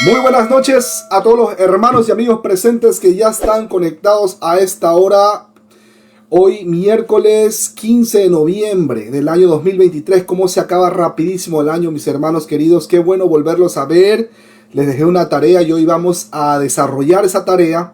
Muy buenas noches a todos los hermanos y amigos presentes que ya están conectados a esta hora. Hoy miércoles 15 de noviembre del año 2023. Cómo se acaba rapidísimo el año, mis hermanos queridos. Qué bueno volverlos a ver. Les dejé una tarea y hoy vamos a desarrollar esa tarea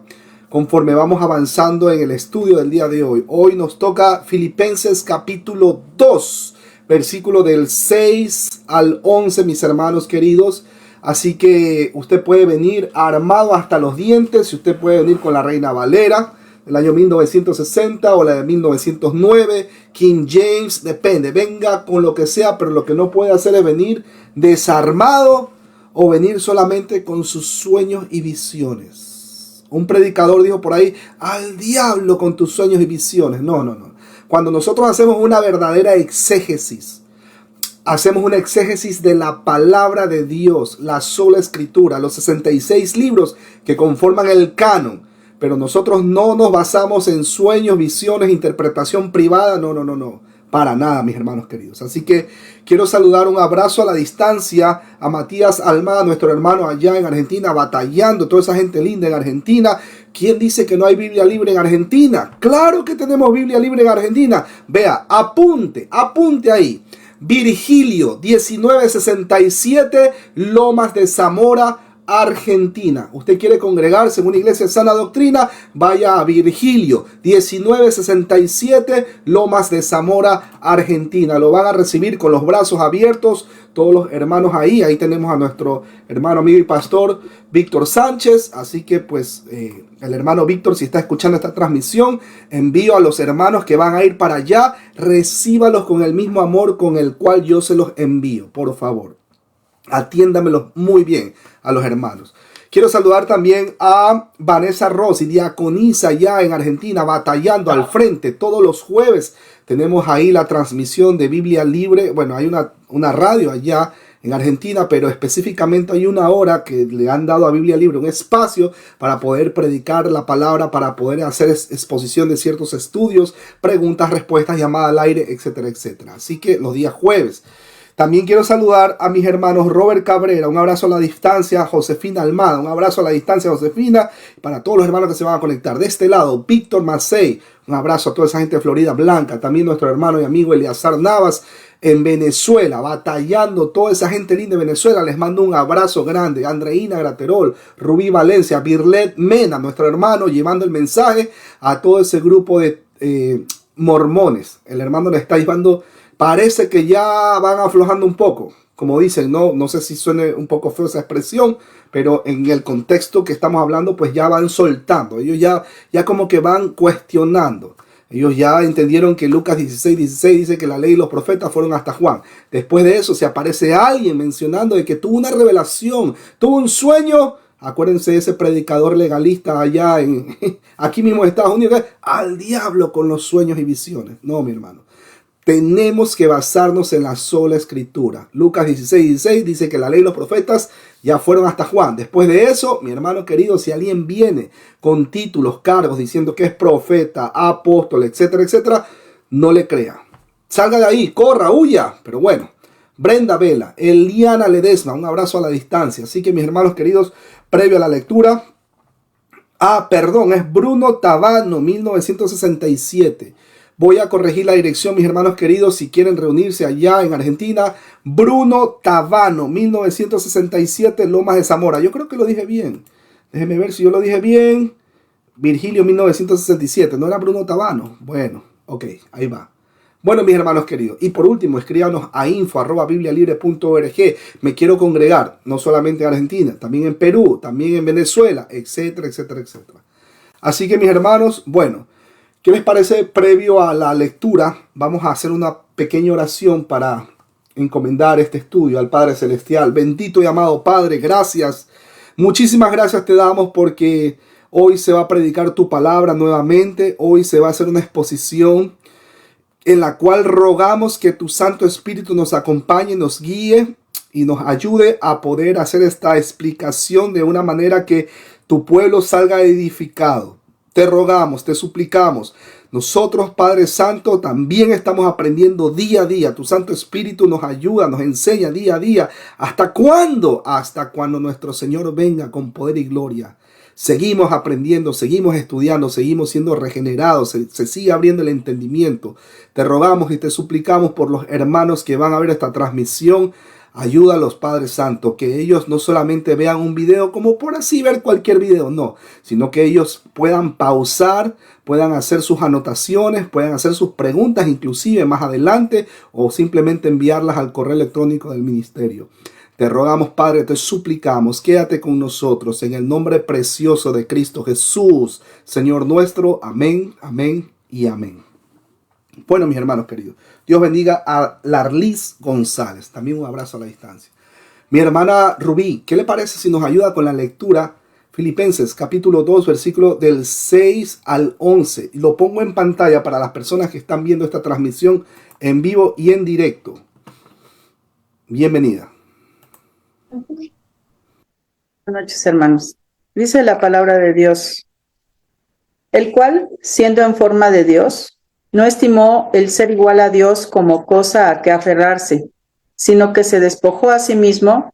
conforme vamos avanzando en el estudio del día de hoy. Hoy nos toca Filipenses capítulo 2, versículo del 6 al 11, mis hermanos queridos. Así que usted puede venir armado hasta los dientes. Usted puede venir con la Reina Valera del año 1960 o la de 1909, King James, depende. Venga con lo que sea, pero lo que no puede hacer es venir desarmado o venir solamente con sus sueños y visiones. Un predicador dijo por ahí: al diablo con tus sueños y visiones. No. Cuando nosotros hacemos una verdadera exégesis, hacemos una exégesis de la palabra de Dios, la sola escritura, los 66 libros que conforman el canon. Pero nosotros no nos basamos en sueños, visiones, interpretación privada. No. Para nada, mis hermanos queridos. Así que quiero saludar, un abrazo a la distancia a Matías Almada, nuestro hermano allá en Argentina, batallando, toda esa gente linda en Argentina. ¿Quién dice que no hay Biblia libre en Argentina? Claro que tenemos Biblia libre en Argentina. Vea, apunte ahí. Virgilio 1967, Lomas de Zamora, Argentina. Usted quiere congregarse en una iglesia de sana doctrina, vaya a Virgilio 1967, Lomas de Zamora, Argentina. Lo van a recibir con los brazos abiertos todos los hermanos ahí. Ahí tenemos a nuestro hermano, amigo y pastor Víctor Sánchez. Así que pues el hermano Víctor, si está escuchando esta transmisión, envío a los hermanos que van a ir para allá. Recíbalos con el mismo amor con el cual yo se los envío, por favor. Atiéndamelos muy bien a los hermanos. Quiero saludar también a Vanessa Rossi, diaconisa ya en Argentina, batallando al frente. Todos los jueves tenemos ahí la transmisión de Biblia Libre. Bueno, hay una radio allá en Argentina, pero específicamente hay una hora que le han dado a Biblia Libre, un espacio para poder predicar la palabra, para poder hacer exposición de ciertos estudios, preguntas, respuestas, llamada al aire, etcétera, etcétera. Así que los días jueves. También quiero saludar a mis hermanos Robert Cabrera, un abrazo a la distancia, Josefina Almada, un abrazo a la distancia, Josefina, para todos los hermanos que se van a conectar. De este lado, Víctor Macei, un abrazo a toda esa gente de Florida Blanca, también nuestro hermano y amigo Eleazar Navas en Venezuela, batallando, toda esa gente linda de Venezuela, les mando un abrazo grande. Andreina Graterol, Rubí Valencia, Birlet Mena, nuestro hermano, llevando el mensaje a todo ese grupo de mormones. El hermano le está llevando. Parece que ya van aflojando un poco, como dicen, no sé si suene un poco feo esa expresión, pero en el contexto que estamos hablando, pues ya van soltando. Ellos ya como que van cuestionando. Ellos ya entendieron que Lucas 16 dice que la ley y los profetas fueron hasta Juan. Después de eso, si aparece alguien mencionando de que tuvo una revelación, tuvo un sueño, acuérdense de ese predicador legalista allá aquí mismo en Estados Unidos, al diablo con los sueños y visiones. No, mi hermano. Tenemos que basarnos en la sola escritura. Lucas 16 dice que la ley y los profetas ya fueron hasta Juan. Después de eso, mi hermano querido, si alguien viene con títulos, cargos, diciendo que es profeta, apóstol, etcétera, etcétera, no le crea. Salga de ahí, corra, huya. Pero bueno, Brenda Vela, Eliana Ledesma, un abrazo a la distancia. Así que mis hermanos queridos, previo a la lectura. Es Bruno Tabano, 1967. Voy a corregir la dirección, mis hermanos queridos, si quieren reunirse allá en Argentina. Bruno Tabano, 1967, Lomas de Zamora. Yo creo que lo dije bien. Déjenme ver si yo lo dije bien. Virgilio, 1967. ¿No era Bruno Tabano? Bueno, ok, ahí va. Bueno, mis hermanos queridos. Y por último, escríbanos a info@biblialibre.org. Me quiero congregar, no solamente en Argentina, también en Perú, también en Venezuela, etcétera, etcétera, etcétera. Así que, mis hermanos, bueno, ¿qué les parece? Previo a la lectura, vamos a hacer una pequeña oración para encomendar este estudio al Padre Celestial. Bendito y amado Padre, gracias. Muchísimas gracias te damos porque hoy se va a predicar tu palabra nuevamente. Hoy se va a hacer una exposición en la cual rogamos que tu Santo Espíritu nos acompañe, nos guíe y nos ayude a poder hacer esta explicación de una manera que tu pueblo salga edificado. Te rogamos, te suplicamos, Nosotros, Padre Santo, también estamos aprendiendo día a día. Tu Santo Espíritu nos ayuda, nos enseña día a día. ¿Hasta cuándo? Hasta cuando nuestro Señor venga con poder y gloria. Seguimos aprendiendo, seguimos estudiando, seguimos siendo regenerados, se sigue abriendo el entendimiento. Te rogamos y te suplicamos por los hermanos que van a ver esta transmisión. Ayúdalos, Padre Santo, que ellos no solamente vean un video como por así ver cualquier video, no, sino que ellos puedan pausar, puedan hacer sus anotaciones, puedan hacer sus preguntas inclusive más adelante o simplemente enviarlas al correo electrónico del ministerio. Te rogamos, Padre, te suplicamos, quédate con nosotros en el nombre precioso de Cristo Jesús, Señor nuestro. Amén, amén y amén. Bueno, mis hermanos queridos, Dios bendiga a Larlis González. También un abrazo a la distancia. Mi hermana Rubí, ¿qué le parece si nos ayuda con la lectura? Filipenses capítulo 2, versículo del 6 al 11. Lo pongo en pantalla para las personas que están viendo esta transmisión en vivo y en directo. Bienvenida. Buenas noches, hermanos. Dice la palabra de Dios, el cual, siendo en forma de Dios, no estimó el ser igual a Dios como cosa a que aferrarse, sino que se despojó a sí mismo,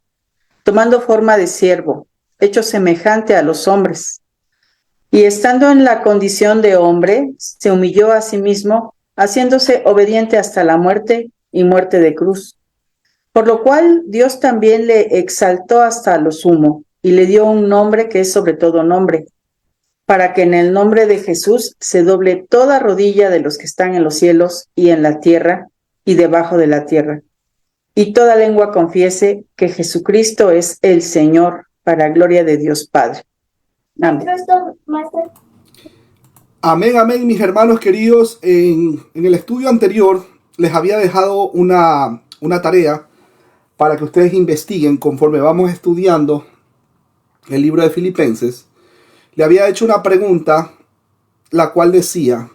tomando forma de siervo, hecho semejante a los hombres. Y estando en la condición de hombre, se humilló a sí mismo, haciéndose obediente hasta la muerte y muerte de cruz. Por lo cual Dios también le exaltó hasta lo sumo y le dio un nombre que es sobre todo nombre, para que en el nombre de Jesús se doble toda rodilla de los que están en los cielos y en la tierra y debajo de la tierra, y toda lengua confiese que Jesucristo es el Señor, para gloria de Dios Padre. Amén. Amén, amén, mis hermanos queridos. En el estudio anterior les había dejado una tarea para que ustedes investiguen conforme vamos estudiando el libro de Filipenses. Le había hecho una pregunta, la cual decía,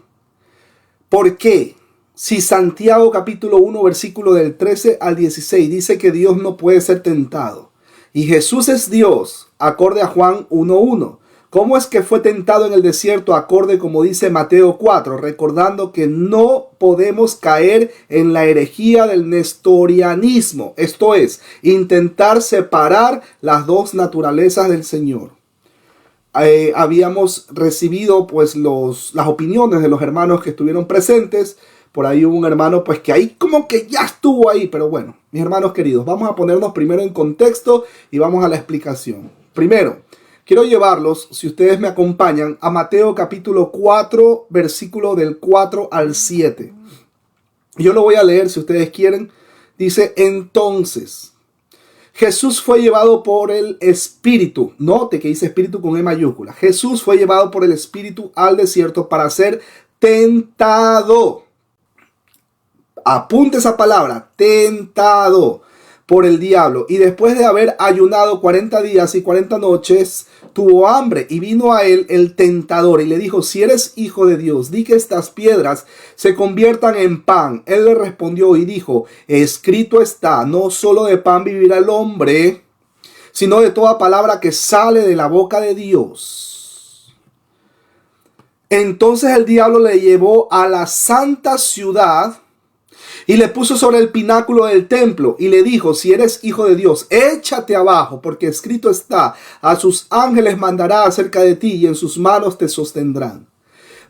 ¿por qué? Si Santiago capítulo 1, versículo del 13 al 16 dice que Dios no puede ser tentado y Jesús es Dios, acorde a Juan 1:1. ¿Cómo es que fue tentado en el desierto acorde como dice Mateo 4? Recordando que no podemos caer en la herejía del nestorianismo. Esto es, intentar separar las dos naturalezas del Señor. Habíamos recibido pues las opiniones de los hermanos que estuvieron presentes. Por ahí hubo un hermano pues que ahí como que ya estuvo ahí. Pero bueno, mis hermanos queridos, vamos a ponernos primero en contexto y vamos a la explicación. Primero, quiero llevarlos, si ustedes me acompañan, a Mateo capítulo 4, versículo del 4 al 7. Yo lo voy a leer si ustedes quieren. Dice, entonces, Jesús fue llevado por el Espíritu. Note que dice Espíritu con E mayúscula. Jesús fue llevado por el Espíritu al desierto para ser tentado. Apunte esa palabra, tentado por el diablo. Y después de haber ayunado 40 días y 40 noches, tuvo hambre y vino a él el tentador y le dijo, si eres hijo de Dios, di que estas piedras se conviertan en pan. Él le respondió y dijo, escrito está, no solo de pan vivirá el hombre, sino de toda palabra que sale de la boca de Dios. Entonces el diablo le llevó a la santa ciudad y le puso sobre el pináculo del templo y le dijo, si eres hijo de Dios, échate abajo, porque escrito está, a sus ángeles mandará acerca de ti y en sus manos te sostendrán,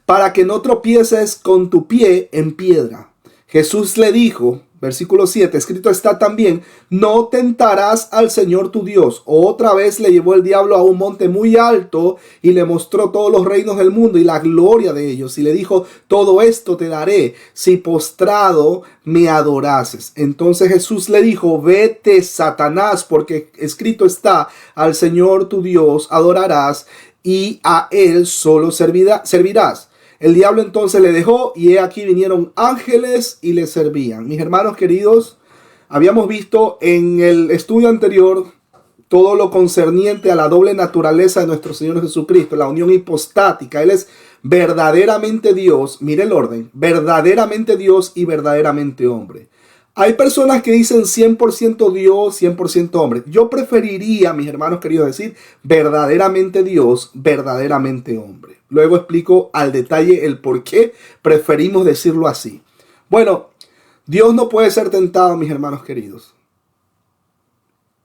para que no tropieces con tu pie en piedra. Jesús le dijo, versículo 7, escrito está también, no tentarás al Señor tu Dios. Otra vez le llevó el diablo a un monte muy alto y le mostró todos los reinos del mundo y la gloria de ellos. Y le dijo, todo esto te daré si postrado me adorases. Entonces Jesús le dijo, vete, Satanás, porque escrito está, al Señor tu Dios adorarás y a él solo servirás. El diablo entonces le dejó y he aquí vinieron ángeles y le servían. Mis hermanos queridos, habíamos visto en el estudio anterior todo lo concerniente a la doble naturaleza de nuestro Señor Jesucristo, la unión hipostática. Él es verdaderamente Dios, mire el orden, verdaderamente Dios y verdaderamente hombre. Hay personas que dicen 100% Dios, 100% hombre. Yo preferiría, mis hermanos queridos, decir verdaderamente Dios, verdaderamente hombre. Luego explico al detalle el por qué preferimos decirlo así. Bueno, Dios no puede ser tentado, mis hermanos queridos.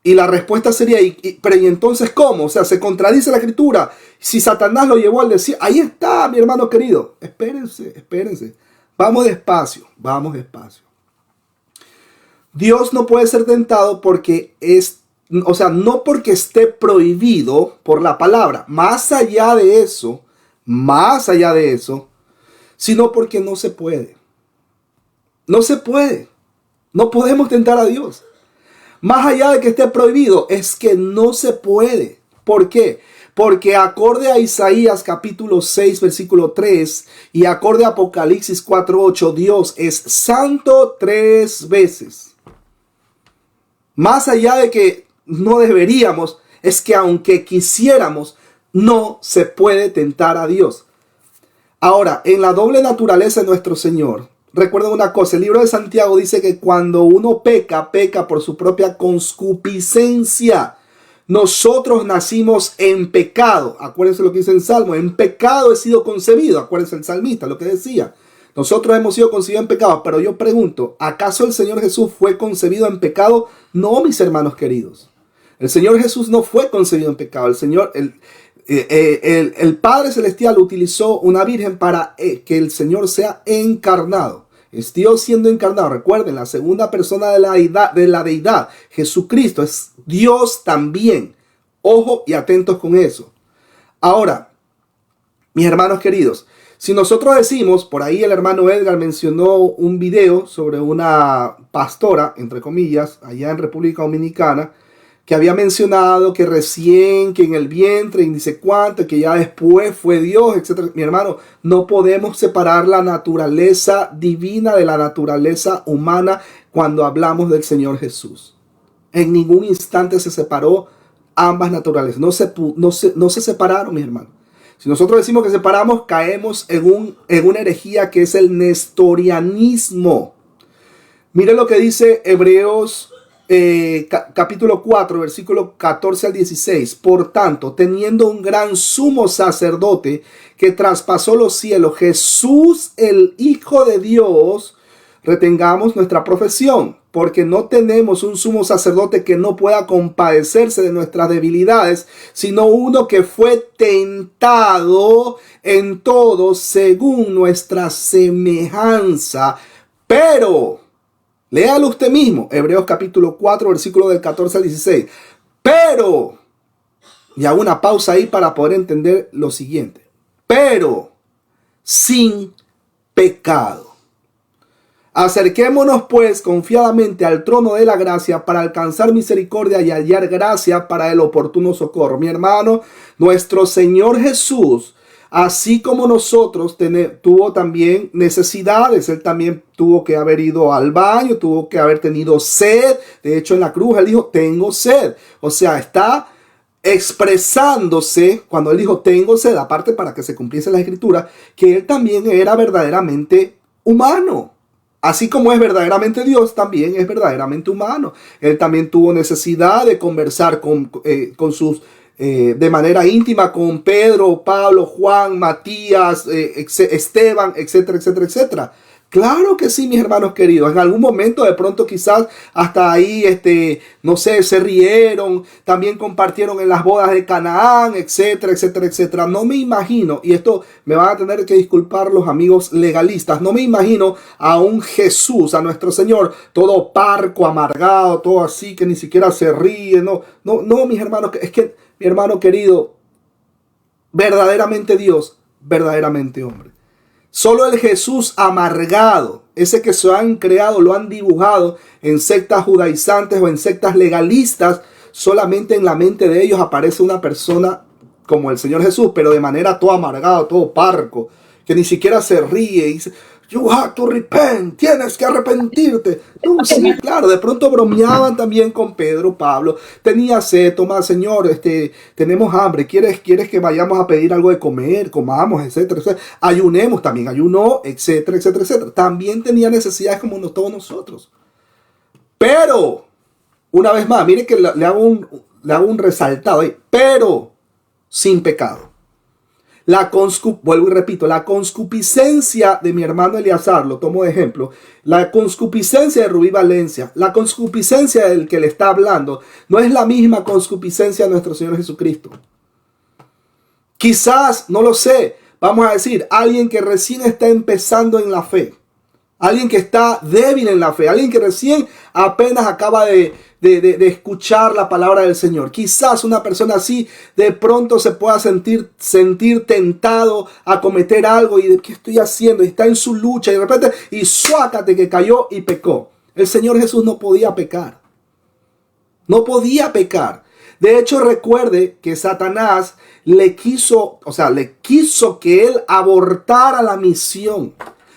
Y la respuesta sería, pero ¿y entonces cómo? O sea, se contradice la escritura. Si Satanás lo llevó al desierto, ahí está, mi hermano querido. Espérense, espérense. Vamos despacio, vamos despacio. Dios no puede ser tentado porque no porque esté prohibido por la palabra. Más allá de eso, sino porque no se puede. No se puede. No podemos tentar a Dios. Más allá de que esté prohibido, es que no se puede. ¿Por qué? Porque acorde a Isaías capítulo 6, versículo 3 y acorde a Apocalipsis 4, 8, Dios es santo 3 veces. Más allá de que no deberíamos, es que aunque quisiéramos, no se puede tentar a Dios. Ahora, en la doble naturaleza de nuestro Señor, recuerden una cosa, el libro de Santiago dice que cuando uno peca, peca por su propia concupiscencia. Nosotros nacimos en pecado. Acuérdense lo que dice en Salmo. En pecado he sido concebido. Acuérdense el salmista, lo que decía. Nosotros hemos sido concebidos en pecado. Pero yo pregunto, ¿acaso el Señor Jesús fue concebido en pecado? No, mis hermanos queridos. El Señor Jesús no fue concebido en pecado. El Padre Celestial utilizó una virgen para que el Señor sea encarnado. Es Dios siendo encarnado. Recuerden, la segunda persona de la deidad, Jesucristo, es Dios también. Ojo y atentos con eso. Ahora, mis hermanos queridos, si nosotros decimos, por ahí el hermano Edgar mencionó un video sobre una pastora, entre comillas, allá en República Dominicana, que había mencionado que recién, que en el vientre, y dice cuánto, que ya después fue Dios, etc. Mi hermano, no podemos separar la naturaleza divina de la naturaleza humana cuando hablamos del Señor Jesús. En ningún instante se separó ambas naturalezas. No se separaron, mis hermanos. Si nosotros decimos que separamos, caemos en una herejía que es el nestorianismo. Mire lo que dice Hebreos capítulo 4, versículo 14 al 16. Por tanto, teniendo un gran sumo sacerdote que traspasó los cielos, Jesús, el Hijo de Dios, retengamos nuestra profesión, porque no tenemos un sumo sacerdote que no pueda compadecerse de nuestras debilidades, sino uno que fue tentado en todo según nuestra semejanza, pero léalo usted mismo, Hebreos capítulo 4, versículo del 14 al 16. Pero, y hago una pausa ahí para poder entender lo siguiente. Pero, sin pecado. Acerquémonos pues confiadamente al trono de la gracia para alcanzar misericordia y hallar gracia para el oportuno socorro. Mi hermano, nuestro Señor Jesús, así como nosotros, tuvo también necesidades. Él también tuvo que haber ido al baño, tuvo que haber tenido sed. De hecho, en la cruz él dijo, tengo sed. O sea, está expresándose cuando él dijo, tengo sed, aparte para que se cumpliese la escritura, que él también era verdaderamente humano. Así como es verdaderamente Dios, también es verdaderamente humano. Él también tuvo necesidad de conversar de manera íntima con Pedro, Pablo, Juan, Matías, Esteban, etcétera, etcétera, etcétera. Claro que sí, mis hermanos queridos. En algún momento de pronto quizás hasta ahí, no sé, se rieron. También compartieron en las bodas de Canaán, etcétera, etcétera, etcétera. No me imagino, y esto me van a tener que disculpar los amigos legalistas, no me imagino a un Jesús, a nuestro Señor, todo parco, amargado, todo así, que ni siquiera se ríe. No, mis hermanos, es que mi hermano querido, verdaderamente Dios, verdaderamente hombre. Solo el Jesús amargado, ese que se han creado, lo han dibujado en sectas judaizantes o en sectas legalistas, solamente en la mente de ellos aparece una persona como el Señor Jesús, pero de manera todo amargado, todo parco, que ni siquiera se ríe y dice, you have to repent, tienes que arrepentirte. No, sí, claro, de pronto bromeaban también con Pedro, Pablo, tenía sed, toma, Señor, tenemos hambre, ¿quieres que vayamos a pedir algo de comer, comamos, etcétera, etcétera? Ayunemos, también ayunó, etcétera, etcétera, etcétera. También tenía necesidades como todos nosotros. Pero, una vez más, mire que le hago un resaltado ahí, pero sin pecado. Vuelvo y repito, la conscupiscencia de mi hermano Eleazar, lo tomo de ejemplo, la conscupiscencia de Rubí Valencia, la conscupiscencia del que le está hablando, no es la misma conscupiscencia de nuestro Señor Jesucristo. Quizás, no lo sé, vamos a decir, alguien que recién está empezando en la fe, alguien que está débil en la fe, alguien que recién apenas acaba de escuchar la palabra del Señor. Quizás una persona así de pronto se pueda sentir tentado a cometer algo y de qué estoy haciendo, y está en su lucha y de repente y suácate que cayó y pecó. El Señor Jesús no podía pecar. No podía pecar. De hecho, recuerde que Satanás le quiso que él abortara la misión.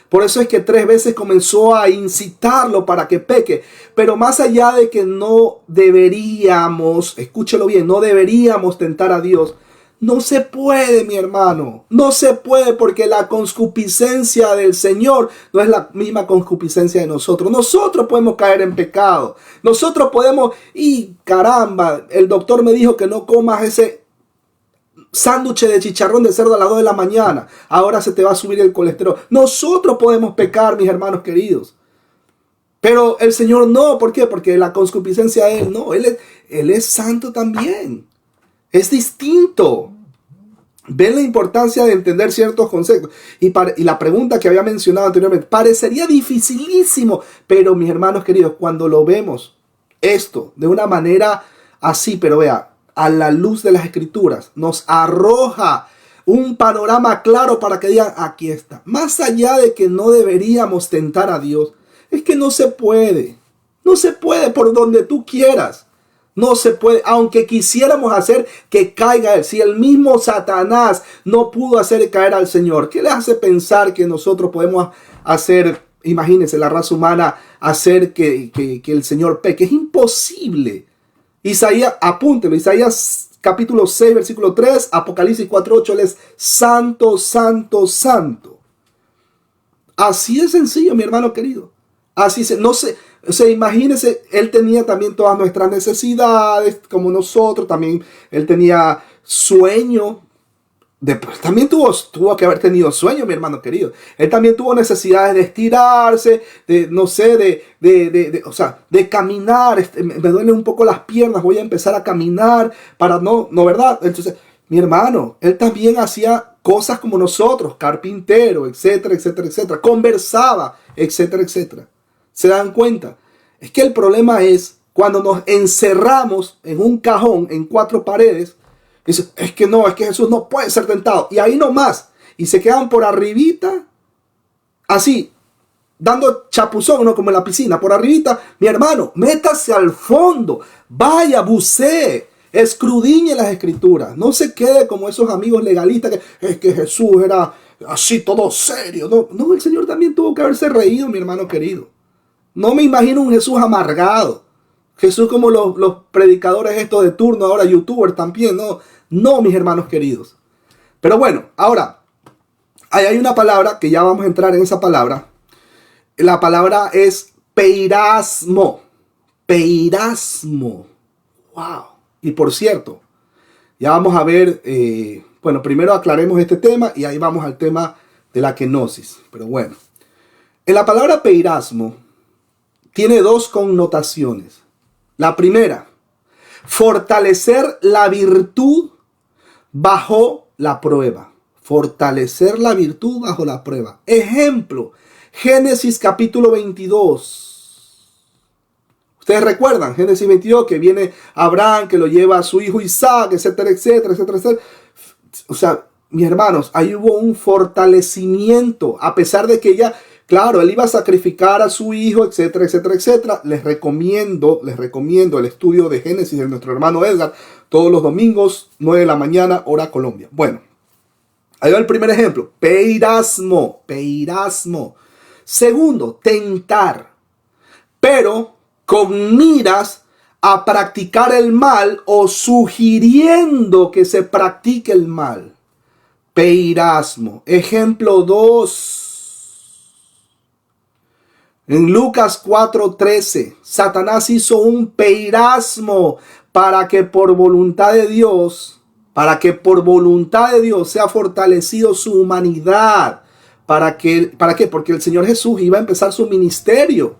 Por eso es que 3 veces comenzó a incitarlo para que peque. Pero más allá de que no deberíamos, escúchelo bien, no deberíamos tentar a Dios, no se puede, mi hermano. No se puede, porque la concupiscencia del Señor no es la misma concupiscencia de nosotros. Nosotros podemos caer en pecado. Nosotros podemos, y caramba, el doctor me dijo que no comas ese sándwich de chicharrón de cerdo a las 2 de la mañana. Ahora se te va a subir el colesterol. Nosotros podemos pecar, mis hermanos queridos. Pero el Señor no. ¿Por qué? Porque la concupiscencia de Él no. Él es santo también. Es distinto. Ven la importancia de entender ciertos conceptos. Y la pregunta que había mencionado anteriormente, parecería dificilísimo. Pero mis hermanos queridos, cuando lo vemos esto de una manera así, pero vea, a la luz de las Escrituras, nos arroja un panorama claro para que digan, aquí está. Más allá de que no deberíamos tentar a Dios, es que no se puede. No se puede por donde tú quieras. No se puede, aunque quisiéramos hacer que caiga Él. Si el mismo Satanás no pudo hacer caer al Señor, ¿qué le hace pensar que nosotros podemos hacer, imagínense, la raza humana, hacer que el Señor peque? Es imposible. Isaías, apúntelo, Isaías capítulo 6, versículo 3, Apocalipsis 4, 8, Él es santo, santo, santo. Así de sencillo, mi hermano querido. Así no sé, o sea, imagínense, Él tenía también todas nuestras necesidades, como nosotros, también Él tenía sueño. También tuvo que haber tenido sueño, mi hermano querido. Él también tuvo necesidades de estirarse, de caminar. Me duelen un poco las piernas, voy a empezar a caminar para no, ¿verdad? Entonces, mi hermano, él también hacía cosas como nosotros, carpintero, etcétera, etcétera, etcétera. Conversaba, etcétera, etcétera. ¿Se dan cuenta? Es que el problema es cuando nos encerramos en un cajón, en 4 paredes. Dice, es que Jesús no puede ser tentado. Y ahí nomás. Y se quedan por arribita, así, dando chapuzón, ¿no? Como en la piscina, por arribita. Mi hermano, métase al fondo. Vaya, bucee. Escrudiñe las Escrituras. No se quede como esos amigos legalistas que es que Jesús era así todo serio. No, el Señor también tuvo que haberse reído, mi hermano querido. No me imagino un Jesús amargado. Jesús como los predicadores estos de turno, ahora youtubers también, no, mis hermanos queridos. Pero bueno, ahora, hay una palabra que ya vamos a entrar en esa palabra. La palabra es peirasmo. Peirasmo. Wow. Y por cierto, ya vamos a ver, bueno, primero aclaremos este tema y ahí vamos al tema de la kenosis. Pero bueno, en la palabra peirasmo tiene 2 connotaciones. La primera, fortalecer la virtud bajo la prueba. Fortalecer la virtud bajo la prueba. Ejemplo, Génesis capítulo 22. Ustedes recuerdan, Génesis 22, que viene Abraham, que lo lleva a su hijo Isaac, etcétera, etcétera, etcétera, etcétera. O sea, mis hermanos, ahí hubo un fortalecimiento, a pesar de que ella, claro, él iba a sacrificar a su hijo, etcétera, etcétera, etcétera. Les recomiendo el estudio de Génesis de nuestro hermano Edgar, todos los domingos, 9 de la mañana, hora Colombia. Bueno, ahí va el primer ejemplo, peirasmo. Segundo, tentar, pero con miras a practicar el mal o sugiriendo que se practique el mal. Peirasmo. Ejemplo 2. En Lucas 4:13, Satanás hizo un peirasmo para que por voluntad de Dios, sea fortalecido su humanidad. ¿Para qué? Porque el Señor Jesús iba a empezar su ministerio.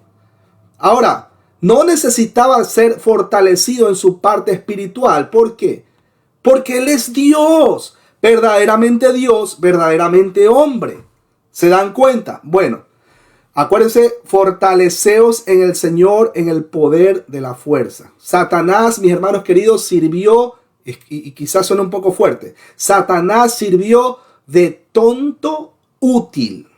Ahora, no necesitaba ser fortalecido en su parte espiritual. ¿Por qué? Porque Él es Dios, verdaderamente hombre. ¿Se dan cuenta? Bueno, acuérdense, fortaleceos en el Señor, en el poder de la fuerza. Satanás, mis hermanos queridos, sirvió, y quizás suene un poco fuerte, Satanás sirvió de tonto útil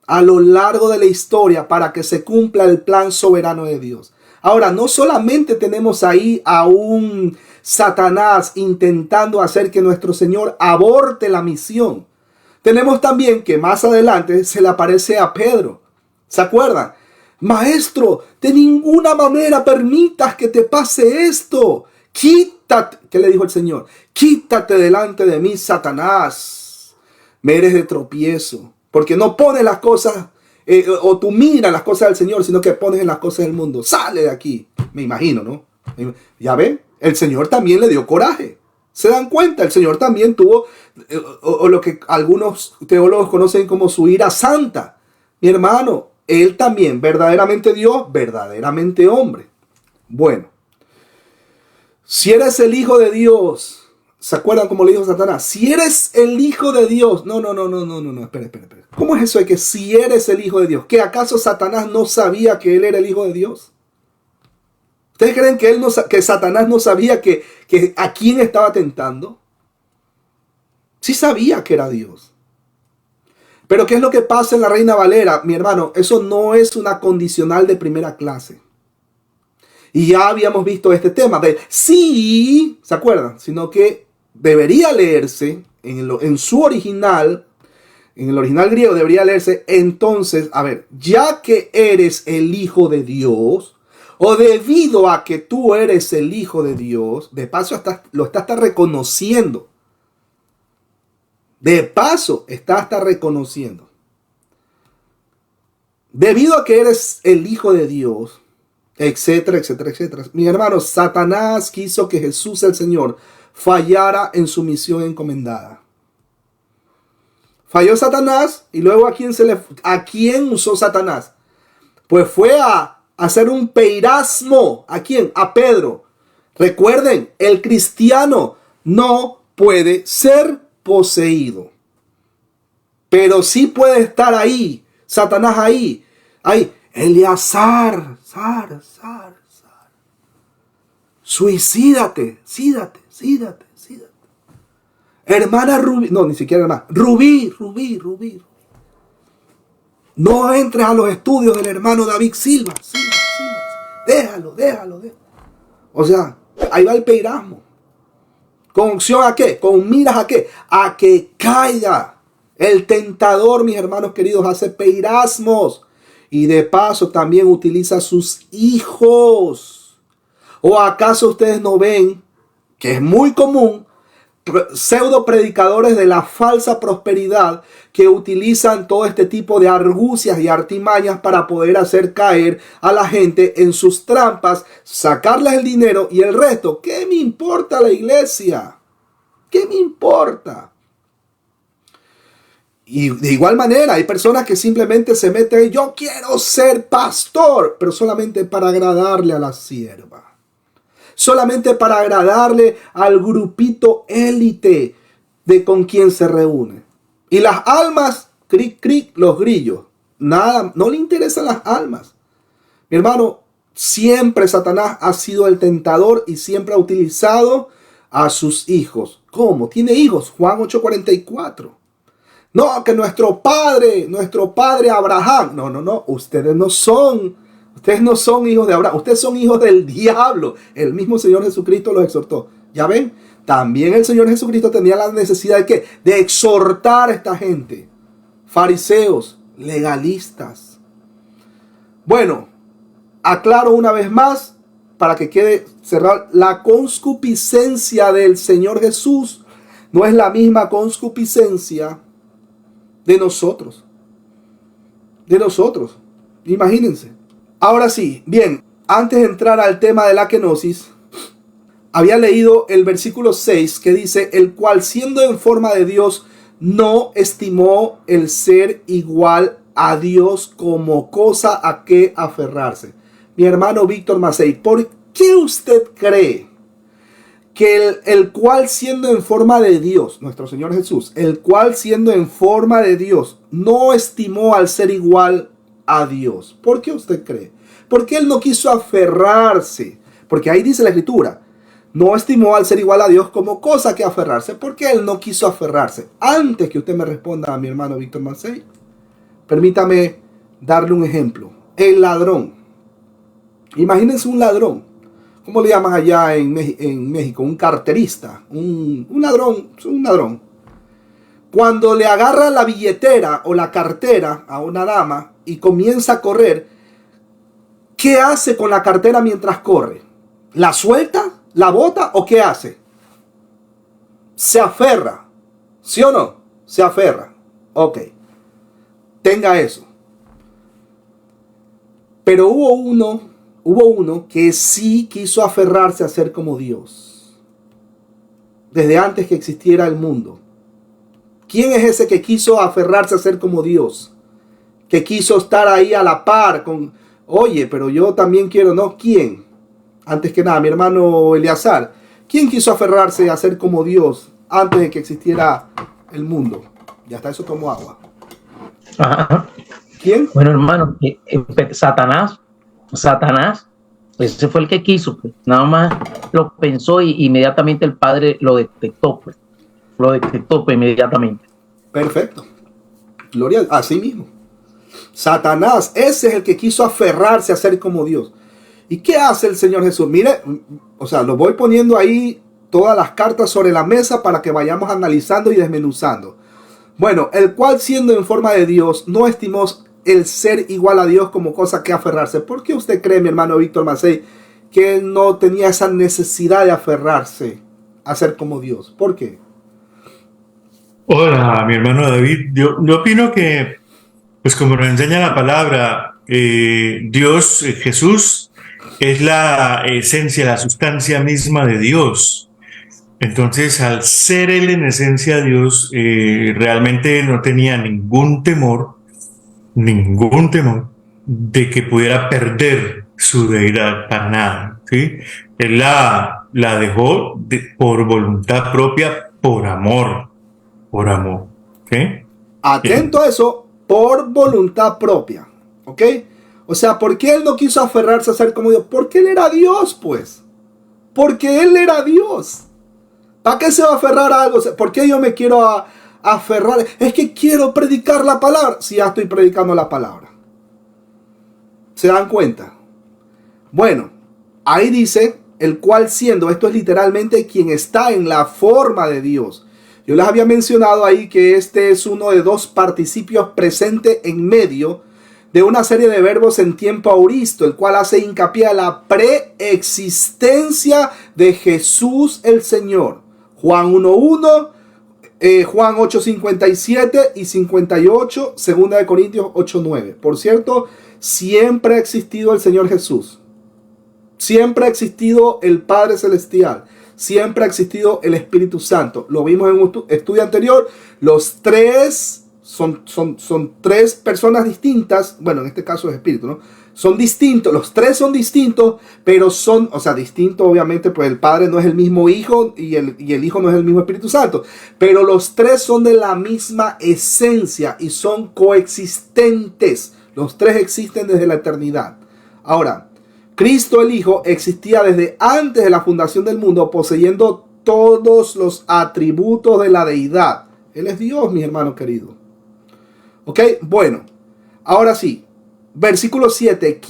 a lo largo de la historia para que se cumpla el plan soberano de Dios. Ahora, no solamente tenemos ahí a un Satanás intentando hacer que nuestro Señor aborte la misión. Tenemos también que más adelante se le aparece a Pedro. ¿Se acuerdan? Maestro, de ninguna manera permitas que te pase esto. Quítate, ¿qué le dijo el Señor? Quítate delante de mí, Satanás. Me eres de tropiezo. Porque no pones las cosas, o tú miras las cosas del Señor, sino que pones en las cosas del mundo. Sale de aquí. Me imagino, ¿no? Ya ven, el Señor también le dio coraje. ¿Se dan cuenta? El Señor también tuvo, o lo que algunos teólogos conocen como su ira santa. Mi hermano, Él también, verdaderamente Dios, verdaderamente hombre. Bueno, si eres el Hijo de Dios, ¿se acuerdan cómo le dijo Satanás? Si eres el Hijo de Dios. No, espera. ¿Cómo es eso de que si eres el Hijo de Dios? ¿Que acaso Satanás no sabía que Él era el Hijo de Dios? ¿Ustedes creen que Satanás no sabía que a quién estaba tentando? Sí sabía que era Dios. Pero ¿qué es lo que pasa en la Reina Valera? Mi hermano, eso no es una condicional de primera clase. Y ya habíamos visto este tema de sí, ¿se acuerdan? Sino que debería leerse en su original, en el original griego debería leerse entonces, a ver, ya que eres el Hijo de Dios, o debido a que tú eres el Hijo de Dios, de paso lo está hasta reconociendo. De paso está hasta reconociendo. Debido a que eres el Hijo de Dios, etcétera. Mi hermano, Satanás quiso que Jesús el Señor fallara en su misión encomendada. Falló Satanás y luego ¿a quién usó Satanás? Pues fue a hacer un peirasmo. ¿A quién? A Pedro. Recuerden, el cristiano no puede ser poseído. Pero sí puede estar ahí, Satanás ahí. Eleazar, suicídate. Hermana Rubí, no, ni siquiera hermana, Rubí. No entres a los estudios del hermano David Silva. Déjalo. O sea, ahí va el peirasmo. ¿Con opción a qué? ¿Con miras a qué? A que caiga. El tentador, mis hermanos queridos, hace peirasmos. Y de paso también utiliza a sus hijos. ¿O acaso ustedes no ven que es muy común pseudo predicadores de la falsa prosperidad que utilizan todo este tipo de argucias y artimañas para poder hacer caer a la gente en sus trampas, sacarles el dinero y el resto? ¿Qué me importa la iglesia? ¿Qué me importa? Y de igual manera hay personas que simplemente se meten, yo quiero ser pastor, pero solamente para agradarle a la sierva. Solamente para agradarle al grupito élite de con quien se reúne. Y las almas, cric, los grillos. Nada, no le interesan las almas. Mi hermano, siempre Satanás ha sido el tentador y siempre ha utilizado a sus hijos. ¿Cómo? Tiene hijos. Juan 8:44. No, que nuestro padre Abraham. No. Ustedes no son hijos de Abraham. Ustedes son hijos del diablo. El mismo Señor Jesucristo los exhortó. ¿Ya ven? También el Señor Jesucristo tenía la necesidad de ¿qué? De exhortar a esta gente. Fariseos, legalistas. Bueno, aclaro una vez más para que quede cerrado. La concupiscencia del Señor Jesús no es la misma concupiscencia de nosotros. Imagínense. Ahora sí, bien, antes de entrar al tema de la kenosis, había leído el versículo 6 que dice, el cual siendo en forma de Dios, no estimó el ser igual a Dios como cosa a que aferrarse. Mi hermano Víctor Macei, ¿por qué usted cree que el cual siendo en forma de Dios, nuestro Señor Jesús, el cual siendo en forma de Dios, no estimó al ser igual a Dios? ¿Por qué usted cree? Porque él no quiso aferrarse, porque ahí dice la escritura, no estimó al ser igual a Dios como cosa que aferrarse, porque él no quiso aferrarse. Antes que usted me responda a mi hermano Víctor Mancey, permítame darle un ejemplo. El ladrón. Imagínense un ladrón. ¿Cómo le llaman allá en México? Un carterista. Un ladrón. Un ladrón. Cuando le agarra la billetera o la cartera a una dama y comienza a correr, ¿qué hace con la cartera mientras corre? ¿La suelta? ¿La bota? ¿O qué hace? Se aferra. ¿Sí o no? Se aferra. Ok. Tenga eso. Pero hubo uno que sí quiso aferrarse a ser como Dios. Desde antes que existiera el mundo. ¿Quién es ese que quiso aferrarse a ser como Dios? Que quiso estar ahí a la par con, oye, pero yo también quiero, ¿no? ¿Quién? Antes que nada, mi hermano Eleazar. ¿Quién quiso aferrarse a ser como Dios antes de que existiera el mundo? Ya está, eso tomó agua. Ajá. ¿Quién? Bueno, hermano, Satanás, ese fue el que quiso, pues. Nada más lo pensó y inmediatamente el Padre lo detectó, pues. Lo detectó pues, inmediatamente. Perfecto. Gloria a sí mismo. Satanás, ese es el que quiso aferrarse a ser como Dios. ¿Y qué hace el Señor Jesús? Mire, o sea, lo voy poniendo ahí todas las cartas sobre la mesa para que vayamos analizando y desmenuzando. Bueno, el cual siendo en forma de Dios, no estimó el ser igual a Dios como cosa que aferrarse. ¿Por qué usted cree, mi hermano Víctor Macei, que él no tenía esa necesidad de aferrarse a ser como Dios? ¿Por qué? Hola, mi hermano David. Yo opino que, pues como nos enseña la palabra, Dios, Jesús, es la esencia, la sustancia misma de Dios. Entonces, al ser Él en esencia Dios, realmente no tenía ningún temor de que pudiera perder su deidad para nada, ¿sí? Él la dejó por voluntad propia, por amor, ¿ok? Atento a eso, por voluntad propia, ¿ok? O sea, ¿por qué él no quiso aferrarse a ser como Dios? Porque él era Dios, pues. Porque él era Dios. ¿Para qué se va a aferrar a algo? ¿Por qué yo me quiero aferrar? Es que quiero predicar la palabra. Si ya estoy predicando la palabra. ¿Se dan cuenta? Bueno, ahí dice, el cual siendo, esto es literalmente quien está en la forma de Dios. Yo les había mencionado ahí que este es uno de dos participios presentes en medio de una serie de verbos en tiempo auristo, el cual hace hincapié a la preexistencia de Jesús el Señor. Juan 1.1, Juan 8.57 y 58, 2 de Corintios 8.9. Por cierto, siempre ha existido el Señor Jesús. Siempre ha existido el Padre Celestial. Siempre ha existido el Espíritu Santo. Lo vimos en un estudio anterior. Los tres son tres personas distintas. Bueno, en este caso es espíritu, ¿no? Son distintos. Los tres son distintos, pero son, o sea, distintos obviamente, pues el Padre no es el mismo Hijo y el Hijo no es el mismo Espíritu Santo. Pero los tres son de la misma esencia y son coexistentes. Los tres existen desde la eternidad. Ahora, Cristo el Hijo existía desde antes de la fundación del mundo, poseyendo todos los atributos de la deidad. Él es Dios, mi hermano querido. Ok, bueno, ahora sí, versículo 7,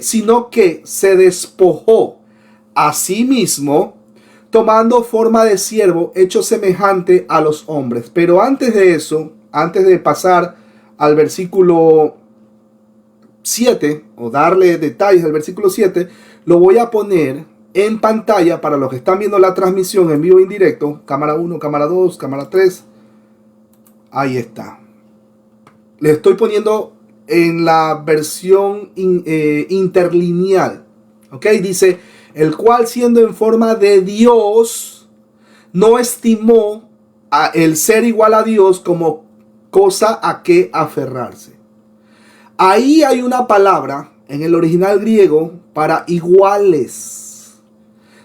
sino que se despojó a sí mismo, tomando forma de siervo, hecho semejante a los hombres. Pero antes de eso, antes de pasar al versículo 7 o darle detalles al versículo 7, lo voy a poner en pantalla para los que están viendo la transmisión en vivo e indirecto. Cámara 1, cámara 2, cámara 3. Ahí está. Les estoy poniendo en la versión interlineal. ¿Ok? Dice, el cual siendo en forma de Dios, no estimó el ser igual a Dios como cosa a que aferrarse. Ahí hay una palabra en el original griego para iguales.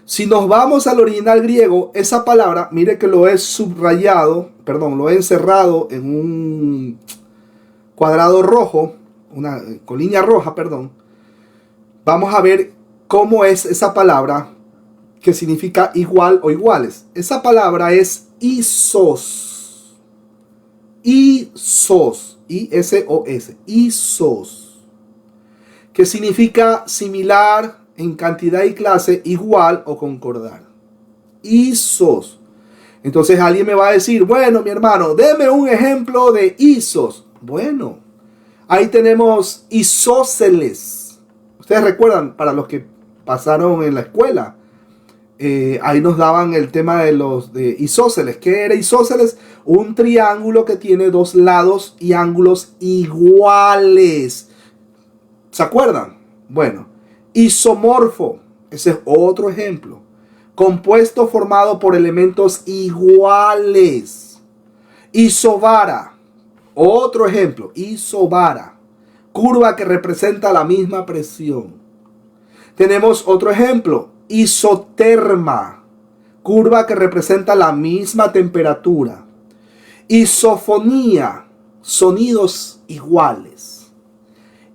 Si nos vamos al original griego, esa palabra, mire que lo he subrayado, perdón, lo he encerrado en un cuadrado rojo, con línea roja, perdón. Vamos a ver cómo es esa palabra que significa igual o iguales. Esa palabra es isos. Isos. I-S-O-S. Isos. Que significa similar en cantidad y clase, igual o concordar. Isos. Entonces alguien me va a decir, bueno, mi hermano, deme un ejemplo de isos. Bueno, ahí tenemos isósceles. Ustedes recuerdan, para los que pasaron en la escuela, ahí nos daban el tema de los isósceles. ¿Qué era isósceles? Un triángulo que tiene dos lados y ángulos iguales. ¿Se acuerdan? Bueno, isomorfo, ese es otro ejemplo. Compuesto formado por elementos iguales. Isobara, otro ejemplo, isobara. Curva que representa la misma presión. Tenemos otro ejemplo, isoterma. Curva que representa la misma temperatura. Isofonía, sonidos iguales.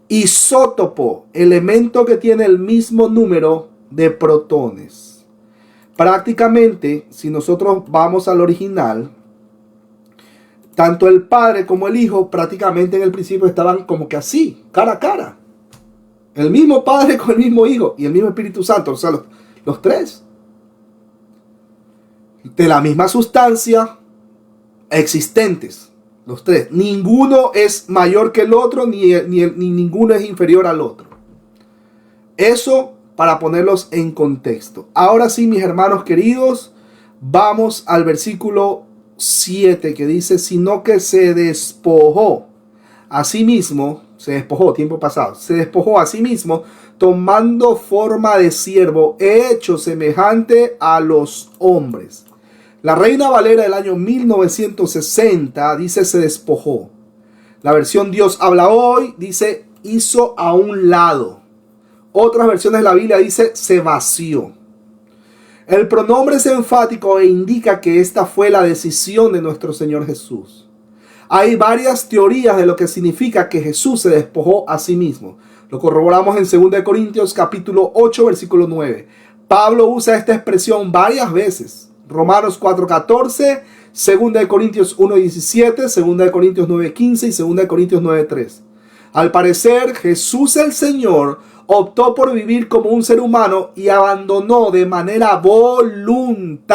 Isótopo, elemento que tiene el mismo número de protones. Prácticamente, si nosotros vamos al original, tanto el Padre como el Hijo prácticamente en el principio estaban como que así, cara a cara. El mismo Padre con el mismo Hijo y el mismo Espíritu Santo, o sea, los tres. De la misma sustancia, existentes, los tres. Ninguno es mayor que el otro, ni ninguno es inferior al otro. Eso para ponerlos en contexto. Ahora sí, mis hermanos queridos, vamos al versículo 7 que dice, sino que se despojó a sí mismo, se despojó, tiempo pasado, se despojó a sí mismo, tomando forma de siervo, hecho semejante a los hombres. La Reina Valera del año 1960 dice se despojó. La versión Dios habla hoy dice hizo a un lado. Otras versiones de la Biblia dice se vació. El pronombre es enfático e indica que esta fue la decisión de nuestro Señor Jesús. Hay varias teorías de lo que significa que Jesús se despojó a sí mismo. Lo corroboramos en 2 Corintios capítulo 8 versículo 9. Pablo usa esta expresión varias veces. Romanos 4:14, 2 Corintios 1:17, 2 Corintios 9:15 y 2 Corintios 9:3. Al parecer, Jesús el Señor optó por vivir como un ser humano y abandonó de manera voluntaria,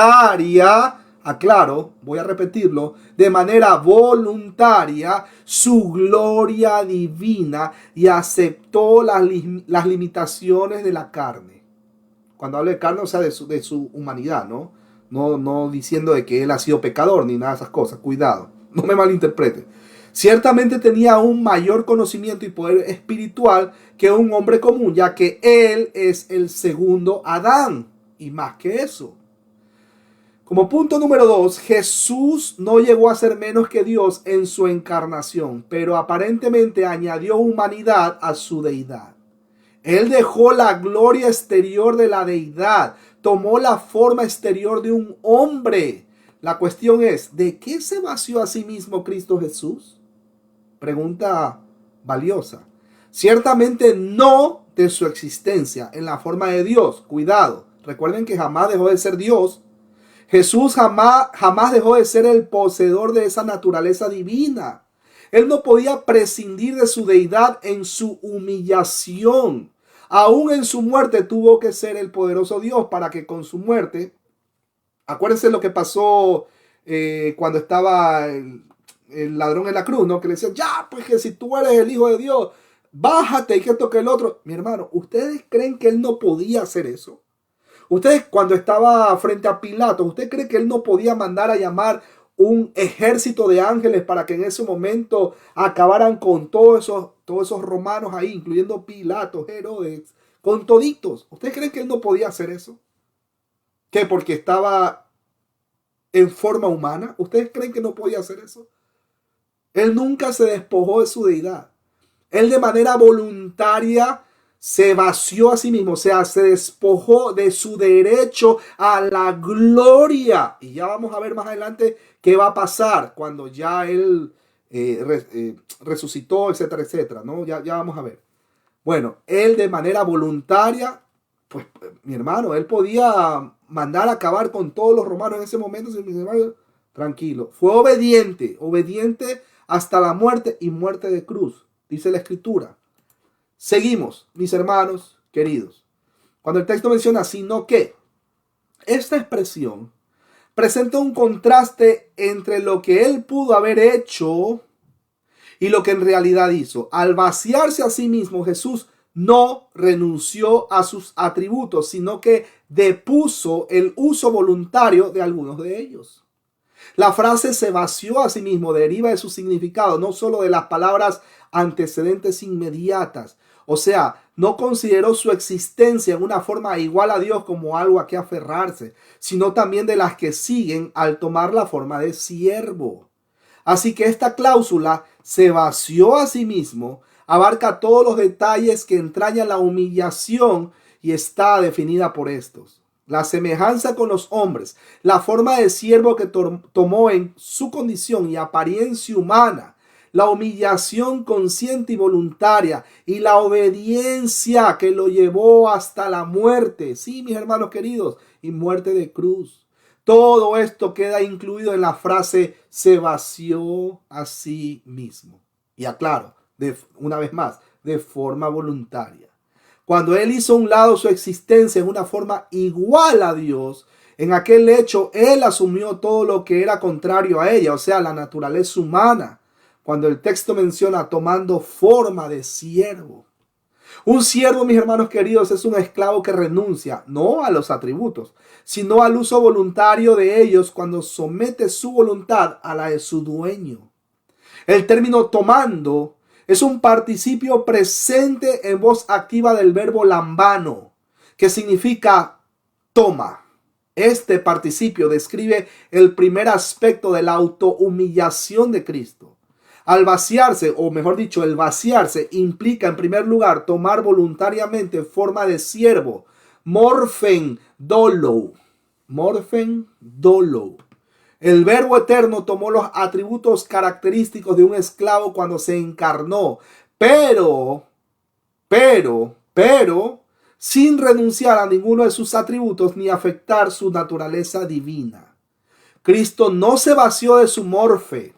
aclaro, voy a repetirlo, de manera voluntaria su gloria divina y aceptó las limitaciones de la carne. Cuando hablo de carne, o sea, de su humanidad, ¿no? No diciendo de que él ha sido pecador ni nada de esas cosas. Cuidado, no me malinterprete. Ciertamente tenía un mayor conocimiento y poder espiritual que un hombre común, ya que él es el segundo Adán. Y más que eso. Como punto número 2, Jesús no llegó a ser menos que Dios en su encarnación, pero aparentemente añadió humanidad a su deidad. Él dejó la gloria exterior de la deidad, tomó la forma exterior de un hombre. La cuestión es, ¿de qué se vació a sí mismo Cristo Jesús? Pregunta valiosa. Ciertamente no de su existencia en la forma de Dios. Cuidado, recuerden que jamás dejó de ser Dios. Jesús jamás dejó de ser el poseedor de esa naturaleza divina. Él no podía prescindir de su deidad en su humillación. Aún en su muerte tuvo que ser el poderoso Dios para que con su muerte, acuérdense lo que pasó cuando estaba el ladrón en la cruz, ¿no? Que le decían, ya, pues que si tú eres el Hijo de Dios, bájate y que toque el otro. Mi hermano, ¿ustedes creen que él no podía hacer eso? Ustedes cuando estaba frente a Pilato, ¿usted cree que él no podía mandar a llamar un ejército de ángeles para que en ese momento acabaran con todos esos romanos ahí, incluyendo Pilato, Herodes, con toditos. ¿Ustedes creen que él no podía hacer eso? ¿Que porque estaba en forma humana? ¿Ustedes creen que no podía hacer eso? Él nunca se despojó de su deidad. Él de manera voluntaria se vació a sí mismo, o sea, se despojó de su derecho a la gloria. Y ya vamos a ver más adelante qué va a pasar cuando ya él resucitó, etcétera, etcétera, ¿no? Ya vamos a ver. Bueno, él de manera voluntaria, pues mi hermano, él podía mandar a acabar con todos los romanos en ese momento, mi hermano, tranquilo. Fue obediente hasta la muerte y muerte de cruz, dice la Escritura. Seguimos, mis hermanos queridos. Cuando el texto menciona sino que, esta expresión presenta un contraste entre lo que él pudo haber hecho y lo que en realidad hizo. Al vaciarse a sí mismo, Jesús no renunció a sus atributos, sino que depuso el uso voluntario de algunos de ellos. La frase se vació a sí mismo deriva de su significado, no solo de las palabras antecedentes inmediatas. O sea, no consideró su existencia en una forma igual a Dios como algo a que aferrarse, sino también de las que siguen al tomar la forma de siervo. Así que esta cláusula se vació a sí mismo, abarca todos los detalles que entrañan la humillación y está definida por estos. La semejanza con los hombres, la forma de siervo que tomó en su condición y apariencia humana, la humillación consciente y voluntaria y la obediencia que lo llevó hasta la muerte. Sí, mis hermanos queridos, y muerte de cruz. Todo esto queda incluido en la frase se vació a sí mismo. Y aclaro, una vez más, de forma voluntaria. Cuando él hizo a un lado su existencia en una forma igual a Dios, en aquel hecho él asumió todo lo que era contrario a ella, o sea, la naturaleza humana. Cuando el texto menciona tomando forma de siervo. Un siervo, mis hermanos queridos, es un esclavo que renuncia no a los atributos, sino al uso voluntario de ellos cuando somete su voluntad a la de su dueño. El término tomando es un participio presente en voz activa del verbo lambano, que significa toma. Este participio describe el primer aspecto de la autohumillación de Cristo. Al vaciarse, o mejor dicho, el vaciarse implica en primer lugar tomar voluntariamente forma de siervo. Morphen dolo. Morphen dolo. El Verbo eterno tomó los atributos característicos de un esclavo cuando se encarnó, pero, sin renunciar a ninguno de sus atributos ni afectar su naturaleza divina. Cristo no se vació de su morfe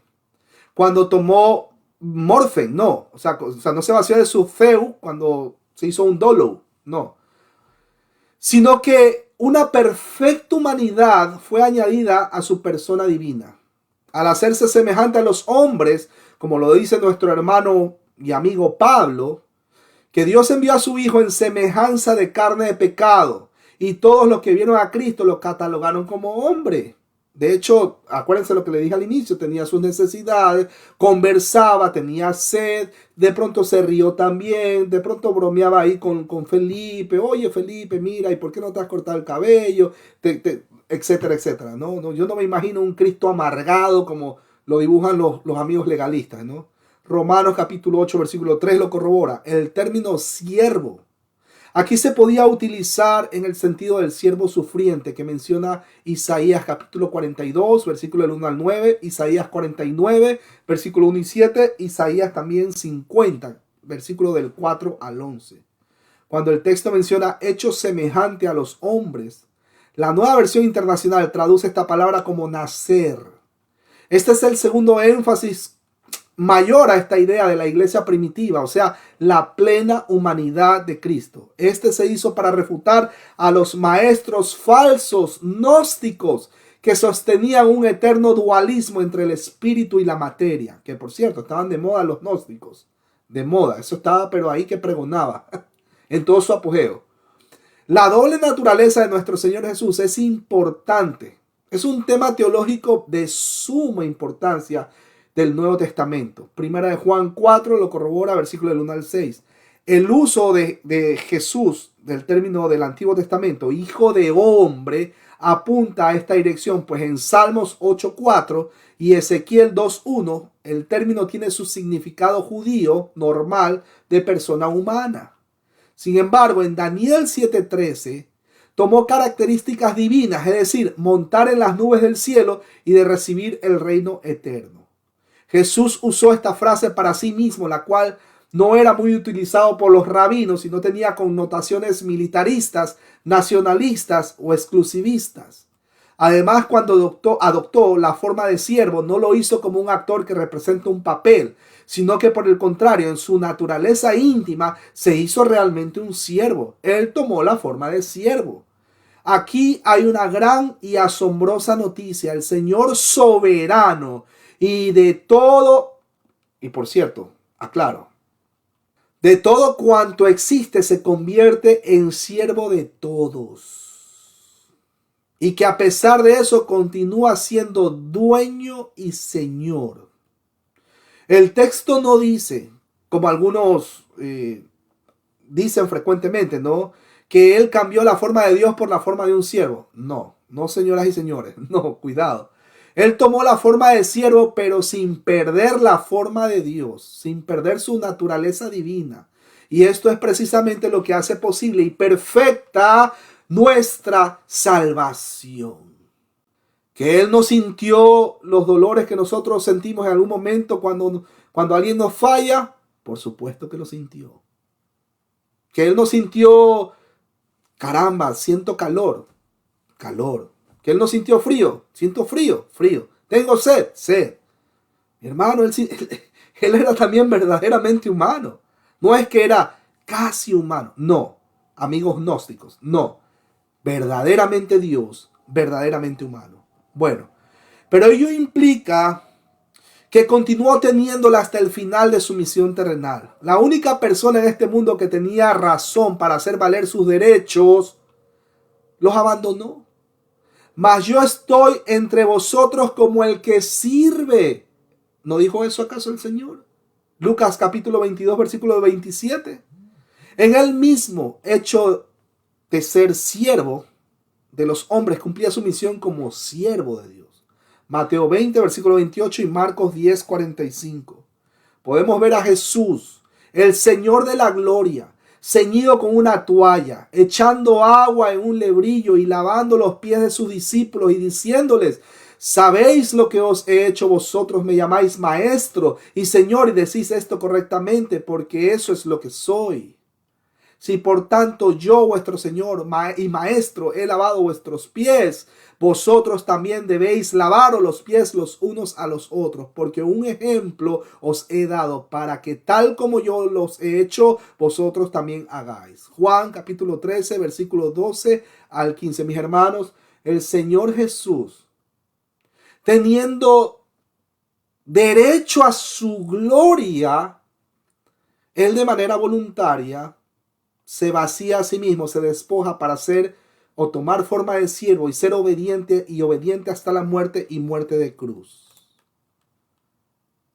cuando tomó morfen, no. O sea, no se vació de su feu cuando se hizo un dolo, no. Sino que una perfecta humanidad fue añadida a su persona divina. Al hacerse semejante a los hombres, como lo dice nuestro hermano y amigo Pablo, que Dios envió a su Hijo en semejanza de carne de pecado, y todos los que vieron a Cristo lo catalogaron como hombre. De hecho, acuérdense lo que le dije al inicio, tenía sus necesidades, conversaba, tenía sed, de pronto se rió también, de pronto bromeaba ahí con Felipe, oye Felipe, mira, ¿y por qué no te has cortado el cabello? Etcétera, etcétera, ¿no? Yo no me imagino un Cristo amargado como lo dibujan los amigos legalistas, ¿no? Romanos capítulo 8, versículo 3 lo corrobora. El término siervo aquí se podía utilizar en el sentido del siervo sufriente que menciona Isaías capítulo 42, versículo del 1 al 9, Isaías 49, versículo 1 y 7, Isaías también 50, versículo del 4 al 11. Cuando el texto menciona hecho semejante a los hombres, la Nueva Versión Internacional traduce esta palabra como nacer. Este es el segundo énfasis mayor a esta idea de la iglesia primitiva, o sea, la plena humanidad de Cristo. Este se hizo para refutar a los maestros falsos gnósticos que sostenían un eterno dualismo entre el espíritu y la materia, que por cierto estaban de moda los gnósticos, de moda, eso estaba pero ahí que pregonaba en todo su apogeo. La doble naturaleza de nuestro Señor Jesús es importante Es un tema teológico de suma importancia del Nuevo Testamento. Primera de Juan 4 lo corrobora, versículo del 1 al 6. El uso de Jesús, del término del Antiguo Testamento, hijo de hombre, apunta a esta dirección, pues en Salmos 8:4 y Ezequiel 2:1, el término tiene su significado judío normal de persona humana. Sin embargo, en Daniel 7:13, tomó características divinas, es decir, montar en las nubes del cielo y de recibir el reino eterno. Jesús usó esta frase para sí mismo, la cual no era muy utilizado por los rabinos y no tenía connotaciones militaristas, nacionalistas o exclusivistas. Además, cuando adoptó la forma de siervo, no lo hizo como un actor que representa un papel, sino que por el contrario, en su naturaleza íntima, se hizo realmente un siervo. Él tomó la forma de siervo. Aquí hay una gran y asombrosa noticia. El Señor soberano y de todo, y por cierto, aclaro, de todo cuanto existe se convierte en siervo de todos. Y que a pesar de eso continúa siendo dueño y señor. El texto no dice, como algunos dicen frecuentemente, ¿no?, que él cambió la forma de Dios por la forma de un siervo. No, no, señoras y señores, no, cuidado. Él tomó la forma de siervo, pero sin perder la forma de Dios, sin perder su naturaleza divina. Y esto es precisamente lo que hace posible y perfecta nuestra salvación. Que Él no sintió los dolores que nosotros sentimos en algún momento cuando alguien nos falla. Por supuesto que lo sintió. Que Él no sintió, caramba, siento calor. Calor. Que Él no sintió frío. Siento frío. Frío. Tengo sed. Sed. Mi hermano, él era también verdaderamente humano. No es que era casi humano. No. Amigos gnósticos. No. Verdaderamente Dios. Verdaderamente humano. Bueno. Pero ello implica que continuó teniéndola hasta el final de su misión terrenal. La única persona en este mundo que tenía razón para hacer valer sus derechos, los abandonó. Mas yo estoy entre vosotros como el que sirve. ¿No dijo eso acaso el Señor? Lucas capítulo 22, versículo 27. En él mismo, hecho de ser siervo de los hombres, cumplía su misión como siervo de Dios. Mateo 20, versículo 28 y Marcos 10, 45. Podemos ver a Jesús, el Señor de la gloria, ceñido con una toalla, echando agua en un lebrillo y lavando los pies de sus discípulos y diciéndoles: ¿sabéis lo que os he hecho vosotros? Me llamáis maestro y Señor y decís esto correctamente, porque eso es lo que soy. Si por tanto yo, vuestro Señor y Maestro, he lavado vuestros pies, vosotros también debéis lavaros los pies los unos a los otros, porque un ejemplo os he dado para que tal como yo los he hecho, vosotros también hagáis. Juan capítulo 13, versículos 12 al 15. Mis hermanos, el Señor Jesús, teniendo derecho a su gloria, Él de manera voluntaria se vacía a sí mismo, se despoja para ser o tomar forma de siervo y ser obediente hasta la muerte y muerte de cruz.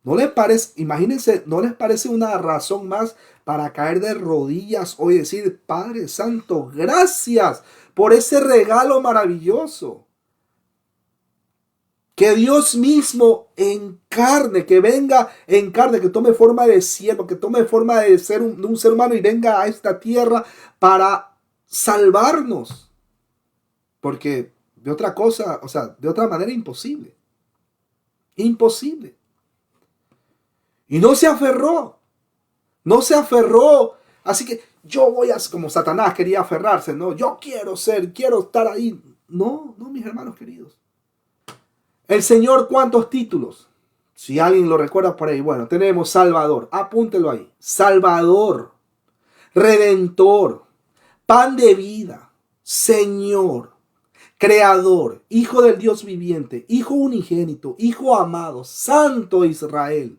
¿No les parece, imagínense, no les parece una razón más para caer de rodillas hoy y decir: Padre Santo, gracias por ese regalo maravilloso? Que Dios mismo encarne, que venga en carne, que tome forma de siervo, que tome forma de ser un ser humano y venga a esta tierra para salvarnos. Porque de otra cosa, o sea, de otra manera imposible. Imposible. Y no se aferró. No se aferró. Así que yo voy a, como Satanás quería aferrarse, ¿no? Yo quiero estar ahí. No, mis hermanos queridos. El Señor, ¿cuántos títulos? Si alguien lo recuerda por ahí, bueno, tenemos Salvador, apúntelo ahí. Salvador, Redentor, Pan de vida, Señor, Creador, Hijo del Dios viviente, Hijo unigénito, Hijo amado, Santo Israel.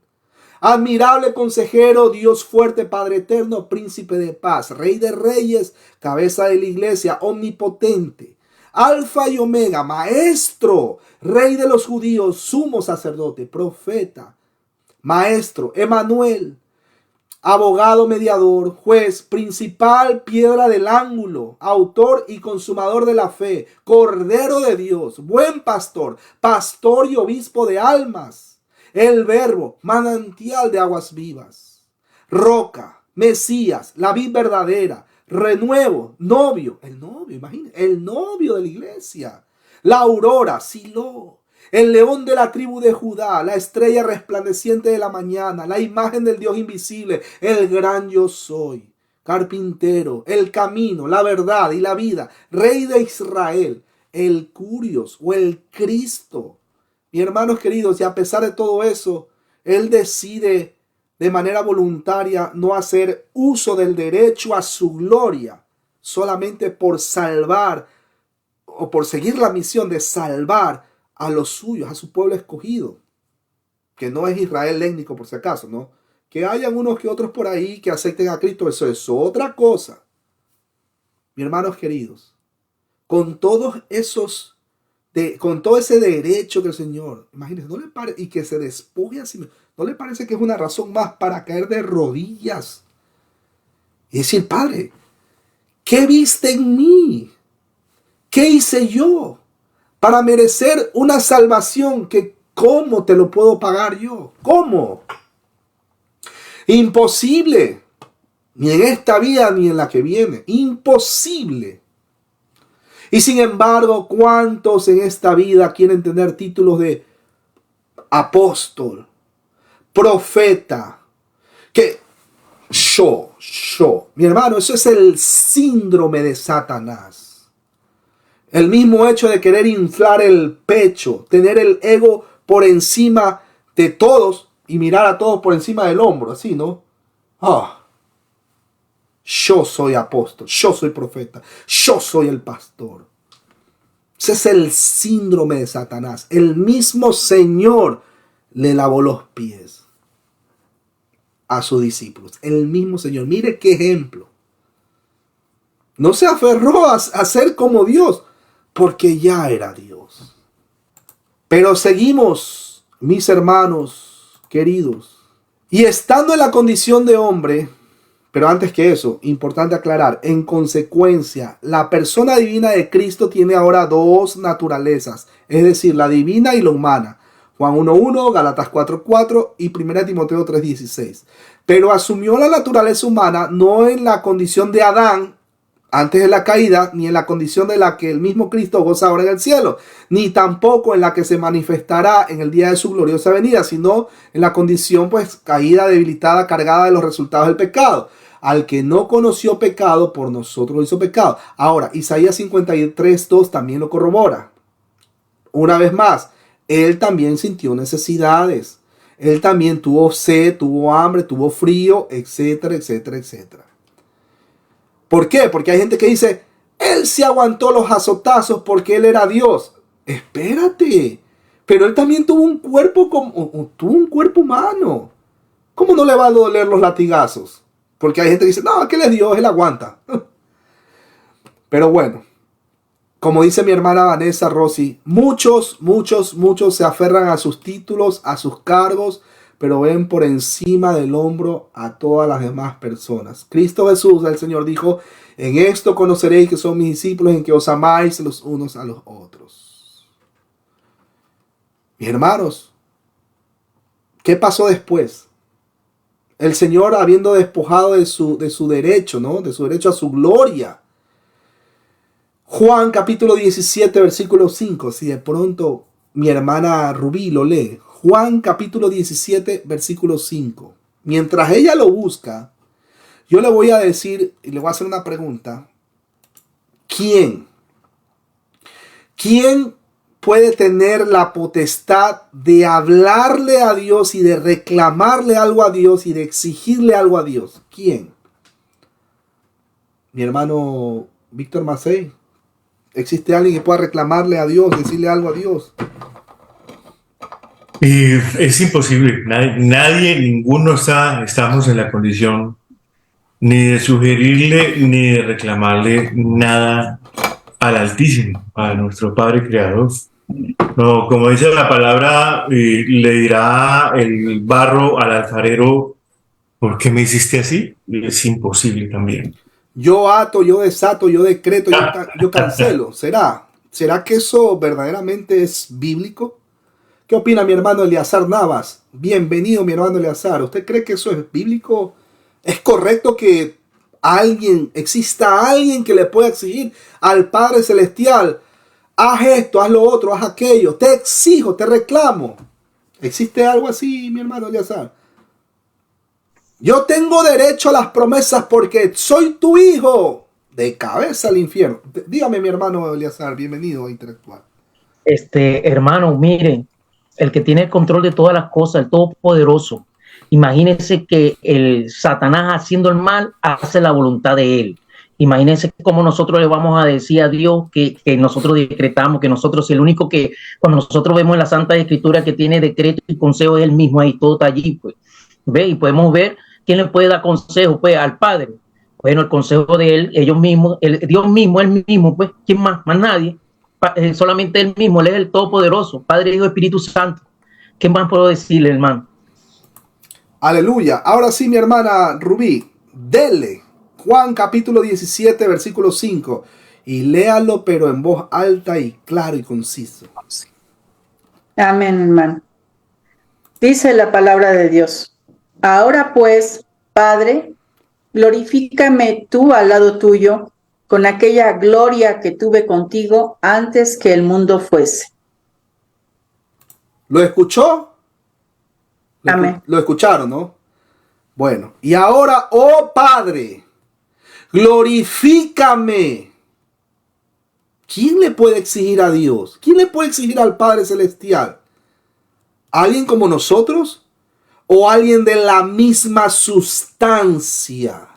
Admirable consejero, Dios fuerte, Padre eterno, príncipe de paz, Rey de reyes, cabeza de la iglesia, omnipotente. Alfa y Omega, maestro, rey de los judíos, sumo sacerdote, profeta, maestro, Emanuel, abogado mediador, juez, principal piedra del ángulo, autor y consumador de la fe, cordero de Dios, buen pastor, pastor y obispo de almas, el verbo, manantial de aguas vivas, roca, Mesías, la vid verdadera, renuevo, novio, el novio, imagínense, el novio de la iglesia, la aurora, Silo, el león de la tribu de Judá, la estrella resplandeciente de la mañana, la imagen del Dios invisible, el gran yo soy, carpintero, el camino, la verdad y la vida, rey de Israel, el Curios o el Cristo. Mis hermanos queridos, y a pesar de todo eso, él decide de manera voluntaria no hacer uso del derecho a su gloria, solamente por salvar o por seguir la misión de salvar a los suyos, a su pueblo escogido, que no es Israel étnico por si acaso, ¿no? Que hayan unos que otros por ahí que acepten a Cristo, eso es otra cosa. Mis hermanos queridos, con todos esos, con todo ese derecho que el Señor, imagínense, ¿no le parece? Y que se despoje a sí mismo, ¿no le parece que es una razón más para caer de rodillas y decir, Padre, ¿qué viste en mí? ¿Qué hice yo para merecer una salvación que cómo te lo puedo pagar yo? ¿Cómo? Imposible. Ni en esta vida ni en la que viene. Imposible. Y sin embargo, ¿cuántos en esta vida quieren tener títulos de apóstol, profeta? Que yo. Mi hermano, eso es el síndrome de Satanás. El mismo hecho de querer inflar el pecho, tener el ego por encima de todos y mirar a todos por encima del hombro, así, ¿no? Yo soy apóstol, yo soy profeta, yo soy el pastor. Ese es el síndrome de Satanás. El mismo Señor le lavó los pies a sus discípulos. El mismo Señor. Mire qué ejemplo. No se aferró a ser como Dios, porque ya era Dios. Pero seguimos, mis hermanos queridos, y estando en la condición de hombre, pero antes que eso, importante aclarar, en consecuencia, la persona divina de Cristo tiene ahora dos naturalezas, es decir, la divina y la humana. Juan 1:1, Gálatas 4:4 y 1 Timoteo 3:16. Pero asumió la naturaleza humana no en la condición de Adán, antes de la caída, ni en la condición de la que el mismo Cristo goza ahora en el cielo, ni tampoco en la que se manifestará en el día de su gloriosa venida, sino en la condición pues caída, debilitada, cargada de los resultados del pecado. Al que no conoció pecado, por nosotros lo hizo pecado. Ahora, Isaías 53:2 también lo corrobora. Una vez más, él también sintió necesidades. Él también tuvo sed, tuvo hambre, tuvo frío, etcétera, etcétera, etcétera. ¿Por qué? Porque hay gente que dice, él se aguantó los azotazos porque él era Dios. Espérate, pero él también tuvo un cuerpo humano. ¿Cómo no le va a doler los latigazos? Porque hay gente que dice, no, que él es Dios, él aguanta. Pero bueno, como dice mi hermana Vanessa Rossi, muchos se aferran a sus títulos, a sus cargos, pero ven por encima del hombro a todas las demás personas. Cristo Jesús, el Señor, dijo, en esto conoceréis que son mis discípulos, en que os amáis los unos a los otros. Mis hermanos, ¿qué pasó después? El Señor, habiendo despojado de su derecho, ¿no? De su derecho a su gloria. Juan capítulo 17, versículo 5. Si de pronto mi hermana Rubí lo lee. Juan capítulo 17, versículo 5. Mientras ella lo busca, yo le voy a decir y le voy a hacer una pregunta. ¿Quién puede tener la potestad de hablarle a Dios y de reclamarle algo a Dios y de exigirle algo a Dios? ¿Quién? Mi hermano Víctor Macei. ¿Existe alguien que pueda reclamarle a Dios, decirle algo a Dios? Es imposible. Nadie, ninguno estamos en la condición ni de sugerirle ni de reclamarle nada al Altísimo, a nuestro Padre Creador. No, como dice la palabra, le dirá el barro al alfarero, ¿por qué me hiciste así? Es imposible también. Yo ato, yo desato, yo decreto, yo cancelo. ¿Será que eso verdaderamente es bíblico? ¿Qué opina mi hermano Eleazar Navas? Bienvenido, mi hermano Eleazar. ¿Usted cree que eso es bíblico? ¿Es correcto que exista alguien que le pueda exigir al Padre Celestial: haz esto, haz lo otro, haz aquello, te exijo, te reclamo? ¿Existe algo así, mi hermano Eleazar? Yo tengo derecho a las promesas porque soy tu hijo. De cabeza al infierno. Dígame, mi hermano Eleazar, bienvenido a Interactuar. Hermano, miren, el que tiene el control de todas las cosas, el Todopoderoso. Imagínense que el Satanás, haciendo el mal, hace la voluntad de él. Imagínense cómo nosotros le vamos a decir a Dios que nosotros decretamos, que nosotros, el único que, cuando nosotros vemos en la Santa Escritura que tiene decreto y consejo, es él mismo, ahí todo está allí, pues. Ve, y podemos ver quién le puede dar consejo, pues, al Padre. Bueno, el consejo de él, ellos mismos, Dios mismo, él mismo, pues, ¿quién más? Más nadie. Solamente él mismo, él es el Todopoderoso, Padre, Hijo, Espíritu Santo. ¿Qué más puedo decirle, hermano? Aleluya. Ahora sí, mi hermana Rubí, dele Juan capítulo 17, versículo 5, y léalo, pero en voz alta y claro y conciso. Amén, hermano. Dice la palabra de Dios: ahora pues, Padre, glorifícame tú al lado tuyo con aquella gloria que tuve contigo antes que el mundo fuese. ¿Lo escuchó? Amén. Lo escucharon, ¿no? Bueno, y ahora, oh Padre, glorifícame. ¿Quién le puede exigir a Dios? ¿Quién le puede exigir al Padre Celestial? ¿Alguien como nosotros? ¿O alguien de la misma sustancia?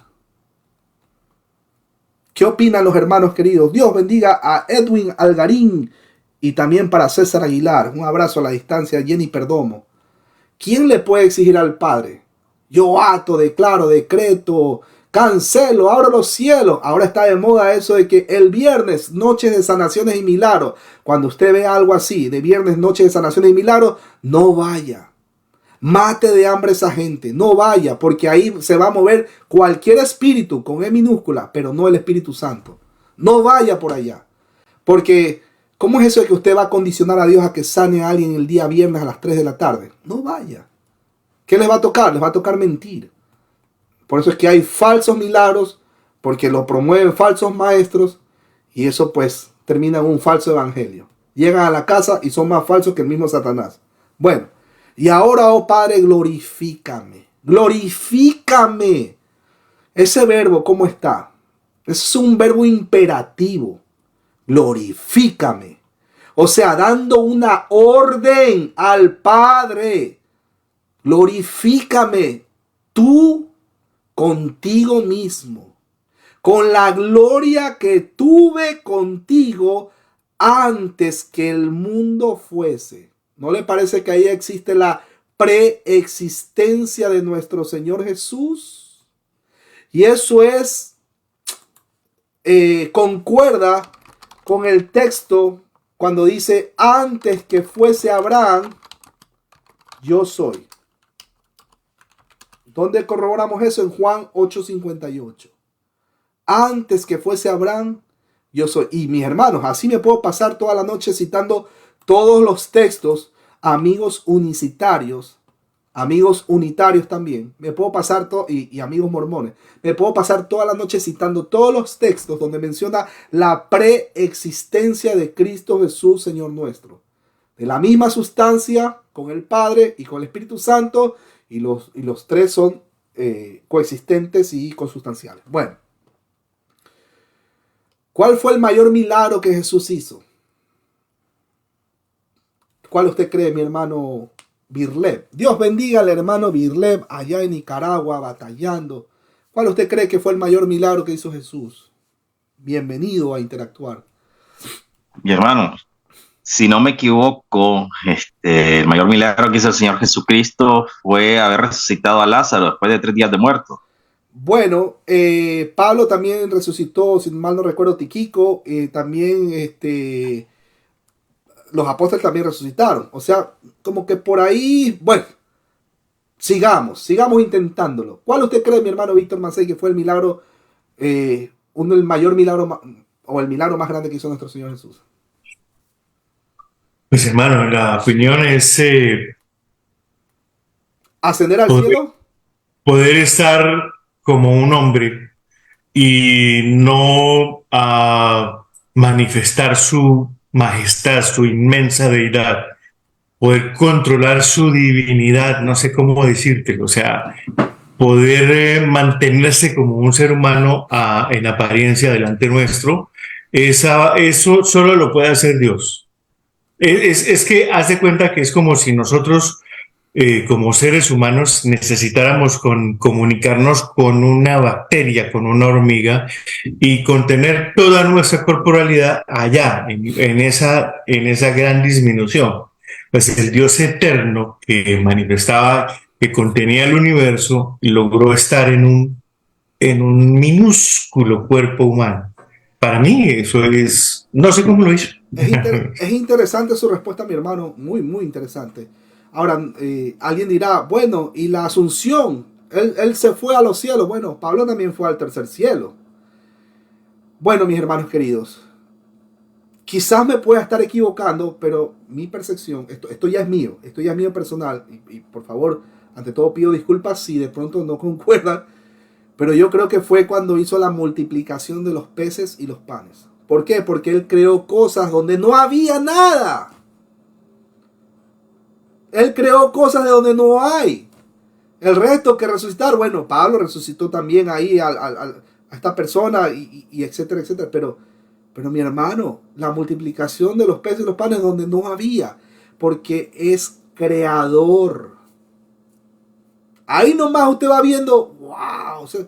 ¿Qué opinan los hermanos queridos? Dios bendiga a Edwin Algarín y también para César Aguilar. Un abrazo a la distancia, Jenny Perdomo. ¿Quién le puede exigir al Padre? Yo ato, declaro, decreto, cancelo, abro los cielos. Ahora está de moda eso de que el viernes, noches de sanaciones y milagros. Cuando usted ve algo así, de viernes, noches de sanaciones y milagros, no vaya. Mate de hambre esa gente, no vaya, porque ahí se va a mover cualquier espíritu con E minúscula, pero no el Espíritu Santo. No vaya por allá, porque ¿cómo es eso de que usted va a condicionar a Dios a que sane a alguien el día viernes a las 3 de la tarde? No vaya. ¿Qué les va a tocar? Les va a tocar mentir. Por eso es que hay falsos milagros, porque lo promueven falsos maestros, y eso pues termina en un falso evangelio. Llegan a la casa y son más falsos que el mismo Satanás. Bueno, y ahora, oh Padre, glorifícame. Glorifícame. Ese verbo, ¿cómo está? Es un verbo imperativo. Glorifícame. O sea, dando una orden al Padre. Glorifícame tú contigo mismo, con la gloria que tuve contigo antes que el mundo fuese. ¿No le parece que ahí existe la preexistencia de nuestro Señor Jesús? Y eso es, concuerda con el texto cuando dice: antes que fuese Abraham, yo soy. ¿Dónde corroboramos eso? En Juan 8:58. Antes que fuese Abraham, yo soy. Y mis hermanos, así me puedo pasar toda la noche citando todos los textos, amigos unicitarios, amigos unitarios también. Me puedo pasar y amigos mormones. Me puedo pasar toda la noche citando todos los textos donde menciona la preexistencia de Cristo Jesús, Señor nuestro. De la misma sustancia con el Padre y con el Espíritu Santo, y los tres son coexistentes y consustanciales. Bueno, ¿cuál fue el mayor milagro que Jesús hizo? ¿Cuál usted cree, mi hermano Birlev? Dios bendiga al hermano Birlev allá en Nicaragua batallando. ¿Cuál usted cree que fue el mayor milagro que hizo Jesús? Bienvenido a Interactuar. Mi hermano, si no me equivoco, el mayor milagro que hizo el Señor Jesucristo fue haber resucitado a Lázaro después de 3 días de muerto. Bueno, Pablo también resucitó, si mal no recuerdo, Tiquico, también los apóstoles también resucitaron. O sea, como que por ahí, bueno, sigamos intentándolo. ¿Cuál usted cree, mi hermano Víctor Mancey, que fue el milagro, el mayor milagro o el milagro más grande que hizo nuestro Señor Jesús? Pues hermano, la opinión es ¿Ascender al poder, cielo? poder estar como un hombre y no manifestar su majestad, su inmensa deidad, poder controlar su divinidad, no sé cómo decírtelo, o sea, poder mantenerse como un ser humano en apariencia delante nuestro, eso solo lo puede hacer Dios. Es que haz de cuenta que es como si nosotros, como seres humanos, necesitáramos comunicarnos con una bacteria, con una hormiga, y contener toda nuestra corporalidad allá, en esa gran disminución. Pues el Dios eterno que manifestaba, que contenía el universo, logró estar en un minúsculo cuerpo humano. Para mí eso es, no sé cómo lo hizo. Es interesante su respuesta, mi hermano, muy interesante. Ahora, alguien dirá, bueno, ¿y la asunción? Él se fue a los cielos. Bueno, Pablo también fue al tercer cielo. Bueno, mis hermanos queridos, quizás me pueda estar equivocando, pero mi percepción, esto ya es mío personal, y por favor, ante todo pido disculpas si de pronto no concuerdan, pero yo creo que fue cuando hizo la multiplicación de los peces y los panes. ¿Por qué? Porque él creó cosas donde no había nada. Él creó cosas de donde no hay. El resto que resucitar, bueno, Pablo resucitó también ahí a esta persona y etcétera, etcétera. Pero mi hermano, la multiplicación de los peces y los panes donde no había. Porque es creador. Ahí nomás usted va viendo, wow. O sea,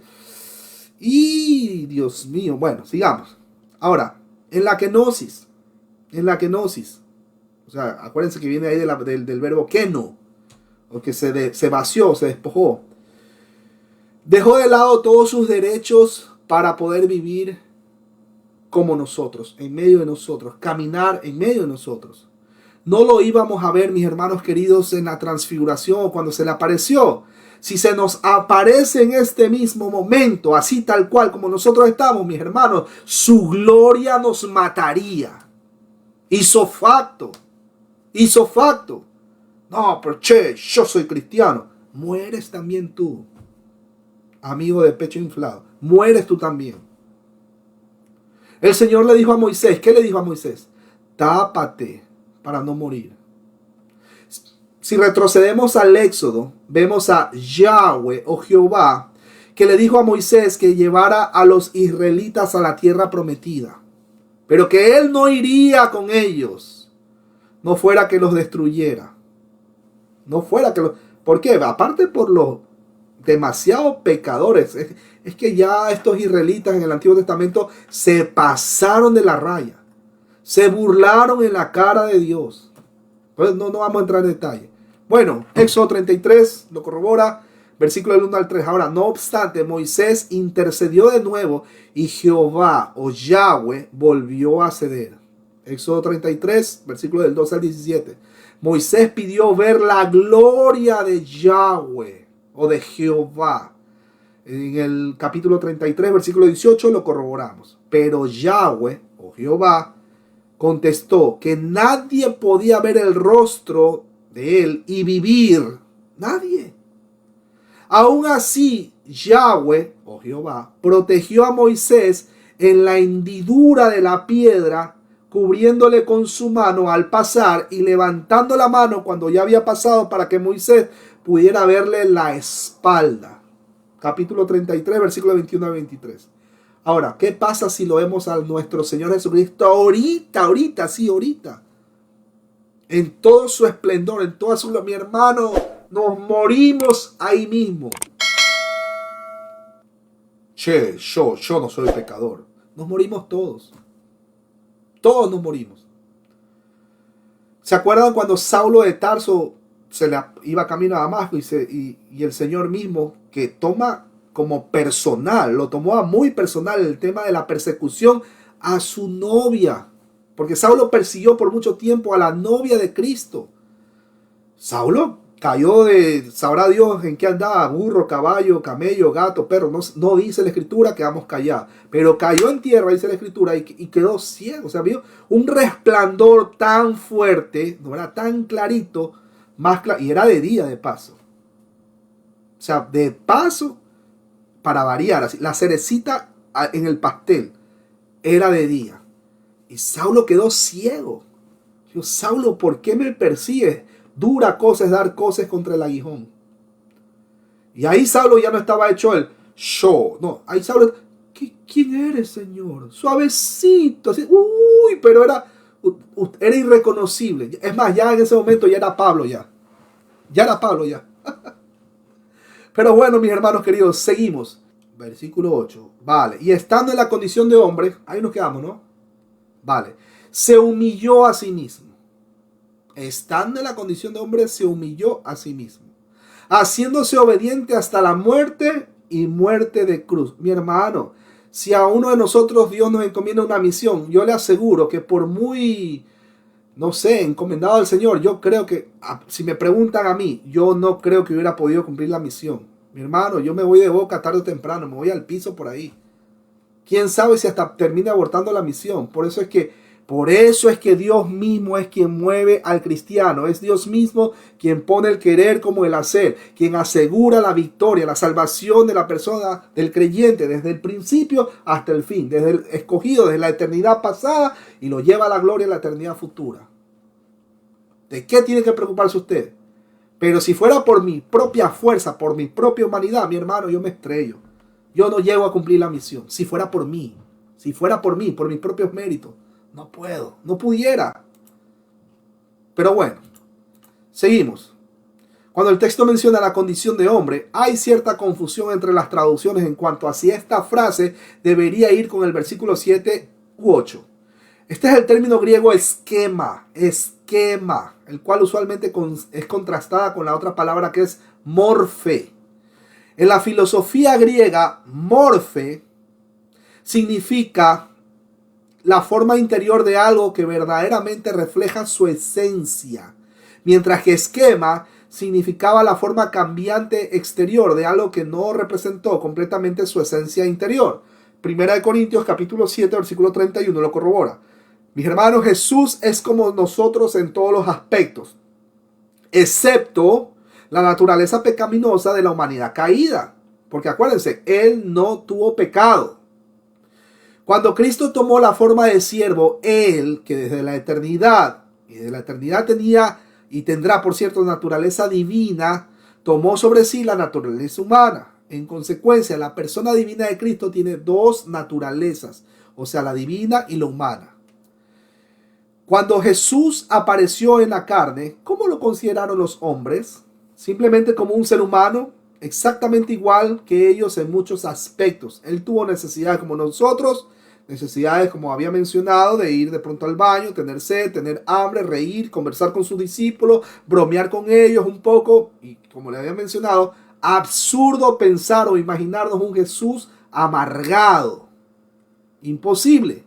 y Dios mío, bueno, sigamos. Ahora, en la kenosis. O sea, acuérdense que viene ahí del verbo keno. O que se vació, se despojó. Dejó de lado todos sus derechos para poder vivir como nosotros, en medio de nosotros, caminar en medio de nosotros. No lo íbamos a ver, mis hermanos queridos, en la transfiguración o cuando se le apareció. Si se nos aparece en este mismo momento, así tal cual como nosotros estamos, mis hermanos, su gloria nos mataría. Hizo facto. No, pero che, yo soy cristiano. Mueres también tú, amigo de pecho inflado. Mueres tú también. El Señor le dijo a Moisés, ¿qué le dijo a Moisés? Tápate para no morir. Si retrocedemos al Éxodo, vemos a Yahweh o Jehová, que le dijo a Moisés que llevara a los israelitas a la tierra prometida, pero que él no iría con ellos, no fuera que los destruyera. ¿Por qué? Aparte por los demasiados pecadores. Es que ya estos israelitas en el Antiguo Testamento se pasaron de la raya. Se burlaron en la cara de Dios. Pues no vamos a entrar en detalle. Bueno, Éxodo 33 lo corrobora, versículo del 1 al 3. Ahora, no obstante, Moisés intercedió de nuevo y Jehová o Yahweh volvió a ceder. Éxodo 33, versículo del 12 al 17. Moisés pidió ver la gloria de Yahweh o de Jehová. En el capítulo 33, versículo 18 lo corroboramos. Pero Yahweh o Jehová contestó que nadie podía ver el rostro de él y vivir. Nadie. Aún así, Yahweh o Jehová protegió a Moisés en la hendidura de la piedra, cubriéndole con su mano al pasar y levantando la mano cuando ya había pasado para que Moisés pudiera verle la espalda. Capítulo 33, versículo 21 a 23. Ahora, ¿qué pasa si lo vemos a nuestro Señor Jesucristo ahorita, en todo su esplendor, en toda su... Mi hermano, nos morimos ahí mismo. Che, yo no soy pecador. Nos morimos todos. Todos nos morimos. ¿Se acuerdan cuando Saulo de Tarso iba camino a Damasco y el Señor mismo, que toma como personal, lo tomó a muy personal el tema de la persecución a su novia, porque Saulo persiguió por mucho tiempo a la novia de Cristo. Saulo cayó sabrá Dios en qué andaba, burro, caballo, camello, gato, perro, no dice la escritura, quedamos callados, pero cayó en tierra, dice la escritura, y quedó ciego. O sea, vio un resplandor tan fuerte, no era tan clarito, y era de día de paso. O sea, de paso, para variar, así, la cerecita en el pastel era de día. Y Saulo quedó ciego. Dijo, Saulo, ¿por qué me persigues? Dura cosa es dar cosas contra el aguijón. Y ahí Saulo ya no estaba hecho el show. No, ahí Saulo, ¿quién eres, Señor? Suavecito, así, pero era irreconocible. Es más, ya en ese momento ya era Pablo ya. Ya era Pablo ya. Pero bueno, mis hermanos queridos, seguimos. Versículo 8. Vale. Y estando en la condición de hombre, ahí nos quedamos, ¿no? Vale. Se humilló a sí mismo. Estando en la condición de hombre, se humilló a sí mismo, haciéndose obediente hasta la muerte y muerte de cruz. Mi hermano, si a uno de nosotros Dios nos encomienda una misión, yo le aseguro que por muy, no sé, encomendado al Señor, yo creo que, si me preguntan a mí, yo no creo que hubiera podido cumplir la misión. Mi hermano, yo me voy de boca tarde o temprano, me voy al piso por ahí. ¿Quién sabe si hasta termine abortando la misión? Por eso es que Dios mismo es quien mueve al cristiano. Es Dios mismo quien pone el querer como el hacer, quien asegura la victoria, la salvación de la persona, del creyente, desde el principio hasta el fin, desde el escogido, desde la eternidad pasada, y lo lleva a la gloria en la eternidad futura. ¿De qué tiene que preocuparse usted? Pero si fuera por mi propia fuerza, por mi propia humanidad, mi hermano, yo me estrello. Yo no llego a cumplir la misión. Si fuera por mí, por mis propios méritos. No puedo, no pudiera. Pero bueno, seguimos. Cuando el texto menciona la condición de hombre, hay cierta confusión entre las traducciones en cuanto a si esta frase debería ir con el versículo 7 u 8. Este es el término griego esquema, el cual usualmente es contrastada con la otra palabra que es morfe. En la filosofía griega, morfe significa la forma interior de algo que verdaderamente refleja su esencia, mientras que esquema significaba la forma cambiante exterior de algo que no representó completamente su esencia interior. Primera de Corintios capítulo 7 versículo 31 lo corrobora. Mis hermanos, Jesús es como nosotros en todos los aspectos, excepto la naturaleza pecaminosa de la humanidad caída, porque acuérdense, Él no tuvo pecado. Cuando Cristo tomó la forma de siervo, Él, que desde la eternidad, y de la eternidad tenía y tendrá, por cierto, naturaleza divina, tomó sobre sí la naturaleza humana. En consecuencia, la persona divina de Cristo tiene dos naturalezas, o sea, la divina y la humana. Cuando Jesús apareció en la carne, ¿cómo lo consideraron los hombres? Simplemente como un ser humano, exactamente igual que ellos en muchos aspectos. Él tuvo necesidades como nosotros, necesidades, como había mencionado, de ir de pronto al baño, tener sed, tener hambre, reír, conversar con sus discípulos, bromear con ellos un poco. Y como le había mencionado, absurdo pensar o imaginarnos un Jesús amargado. Imposible.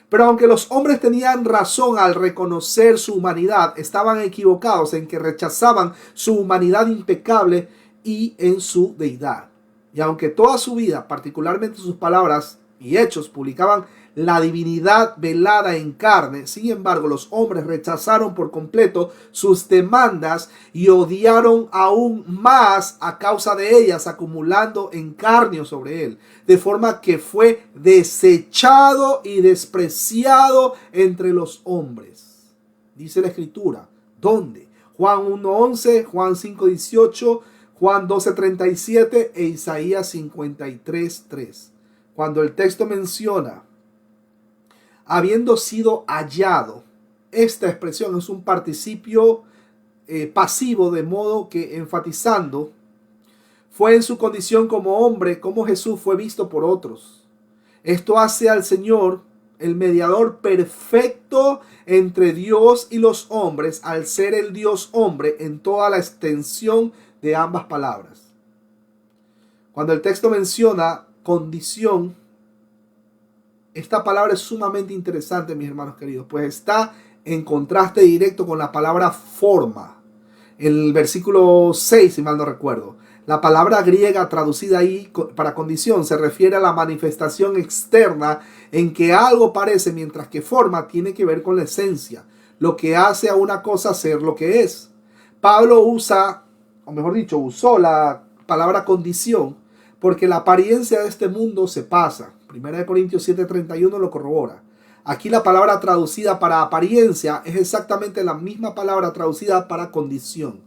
Pero aunque los hombres tenían razón al reconocer su humanidad, estaban equivocados en que rechazaban su humanidad impecable y en su deidad. Y aunque toda su vida, particularmente sus palabras y hechos, publicaban la divinidad velada en carne, sin embargo los hombres rechazaron por completo sus demandas y odiaron aún más a causa de ellas, acumulando escarnio sobre él, de forma que fue desechado y despreciado entre los hombres. Dice la escritura, ¿dónde? Juan 1:11, Juan 5:18, Juan 12:37 e Isaías 53:3. Cuando el texto menciona habiendo sido hallado, esta expresión es un participio pasivo, de modo que enfatizando fue en su condición como hombre, como Jesús fue visto por otros. Esto hace al Señor el mediador perfecto entre Dios y los hombres, al ser el Dios hombre en toda la extensión de ambas palabras. Cuando el texto menciona condición, esta palabra es sumamente interesante, mis hermanos queridos, pues está en contraste directo con la palabra forma. El versículo 6, si mal no recuerdo. La palabra griega traducida ahí para condición se refiere a la manifestación externa en que algo parece, mientras que forma tiene que ver con la esencia, lo que hace a una cosa ser lo que es. Pablo usa, o mejor dicho, usó la palabra condición porque la apariencia de este mundo se pasa. 1 Corintios 7:31 lo corrobora. Aquí la palabra traducida para apariencia es exactamente la misma palabra traducida para condición.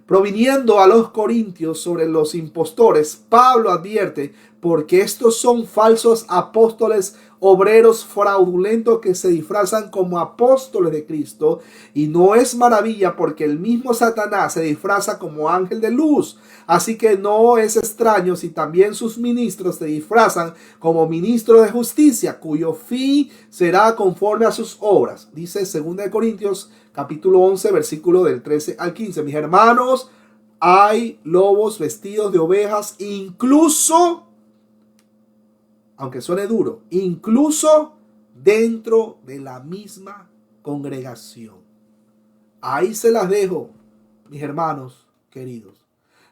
Proviniendo a los corintios sobre los impostores, Pablo advierte, porque estos son falsos apóstoles, obreros fraudulentos que se disfrazan como apóstoles de Cristo, y no es maravilla porque el mismo Satanás se disfraza como ángel de luz. Así que no es extraño si también sus ministros se disfrazan como ministros de justicia, cuyo fin será conforme a sus obras. Dice 2 Corintios capítulo 11, versículo del 13 al 15. Mis hermanos, hay lobos vestidos de ovejas, incluso, aunque suene duro, incluso dentro de la misma congregación. Ahí se las dejo, mis hermanos queridos.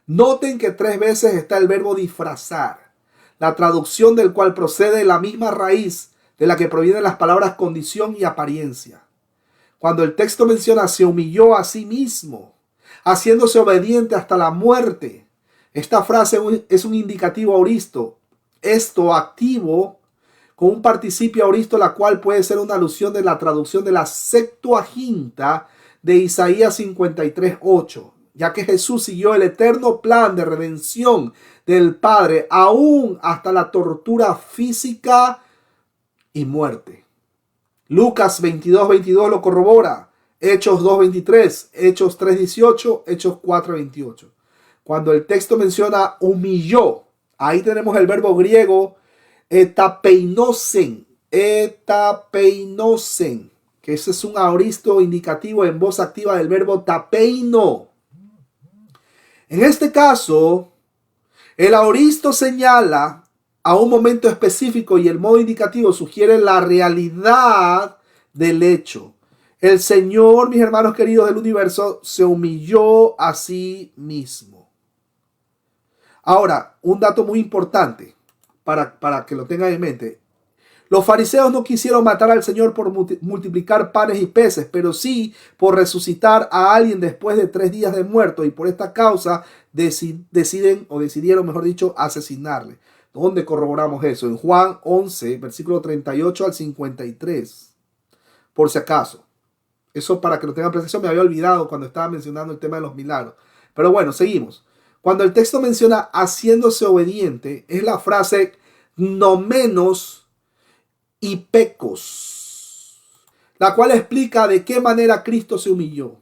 Noten que 3 veces está el verbo disfrazar, la traducción del cual procede de la misma raíz de la que provienen las palabras condición y apariencia. Cuando el texto menciona se humilló a sí mismo, haciéndose obediente hasta la muerte. Esta frase es un indicativo aoristo, esto activo con un participio aoristo, la cual puede ser una alusión de la traducción de la Septuaginta de Isaías 53:8, ya que Jesús siguió el eterno plan de redención del Padre, aún hasta la tortura física y muerte. Lucas 22:22 lo corrobora, Hechos 2:23, Hechos 3:18, Hechos 4:28. Cuando el texto menciona humilló, ahí tenemos el verbo griego etapeinosen, que ese es un aoristo indicativo en voz activa del verbo tapeino. En este caso, el aoristo señala a un momento específico y el modo indicativo sugiere la realidad del hecho. El Señor, mis hermanos queridos del universo, se humilló a sí mismo. Ahora, un dato muy importante para que lo tengan en mente. Los fariseos no quisieron matar al Señor por multiplicar panes y peces, pero sí por resucitar a alguien después de 3 días de muerto, y por esta causa decidieron, mejor dicho, asesinarle. ¿Dónde corroboramos eso? En Juan 11, versículo 38 al 53. Por si acaso. Eso para que lo tengan presente. Me había olvidado cuando estaba mencionando el tema de los milagros. Pero bueno, seguimos. Cuando el texto menciona haciéndose obediente, es la frase nomenos y pecos, la cual explica de qué manera Cristo se humilló.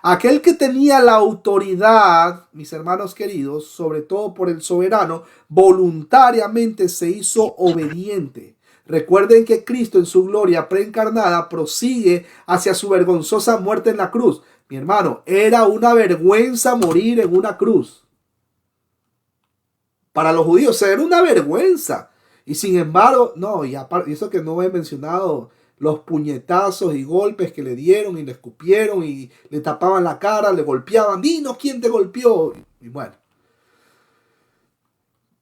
Aquel que tenía la autoridad, mis hermanos queridos, sobre todo por el soberano, voluntariamente se hizo obediente. Recuerden que Cristo en su gloria preencarnada prosigue hacia su vergonzosa muerte en la cruz. Mi hermano, era una vergüenza morir en una cruz. Para los judíos era una vergüenza. Y sin embargo, no, y aparte, eso que no he mencionado, los puñetazos y golpes que le dieron y le escupieron y le tapaban la cara, le golpeaban. Dinos quién te golpeó. Y bueno.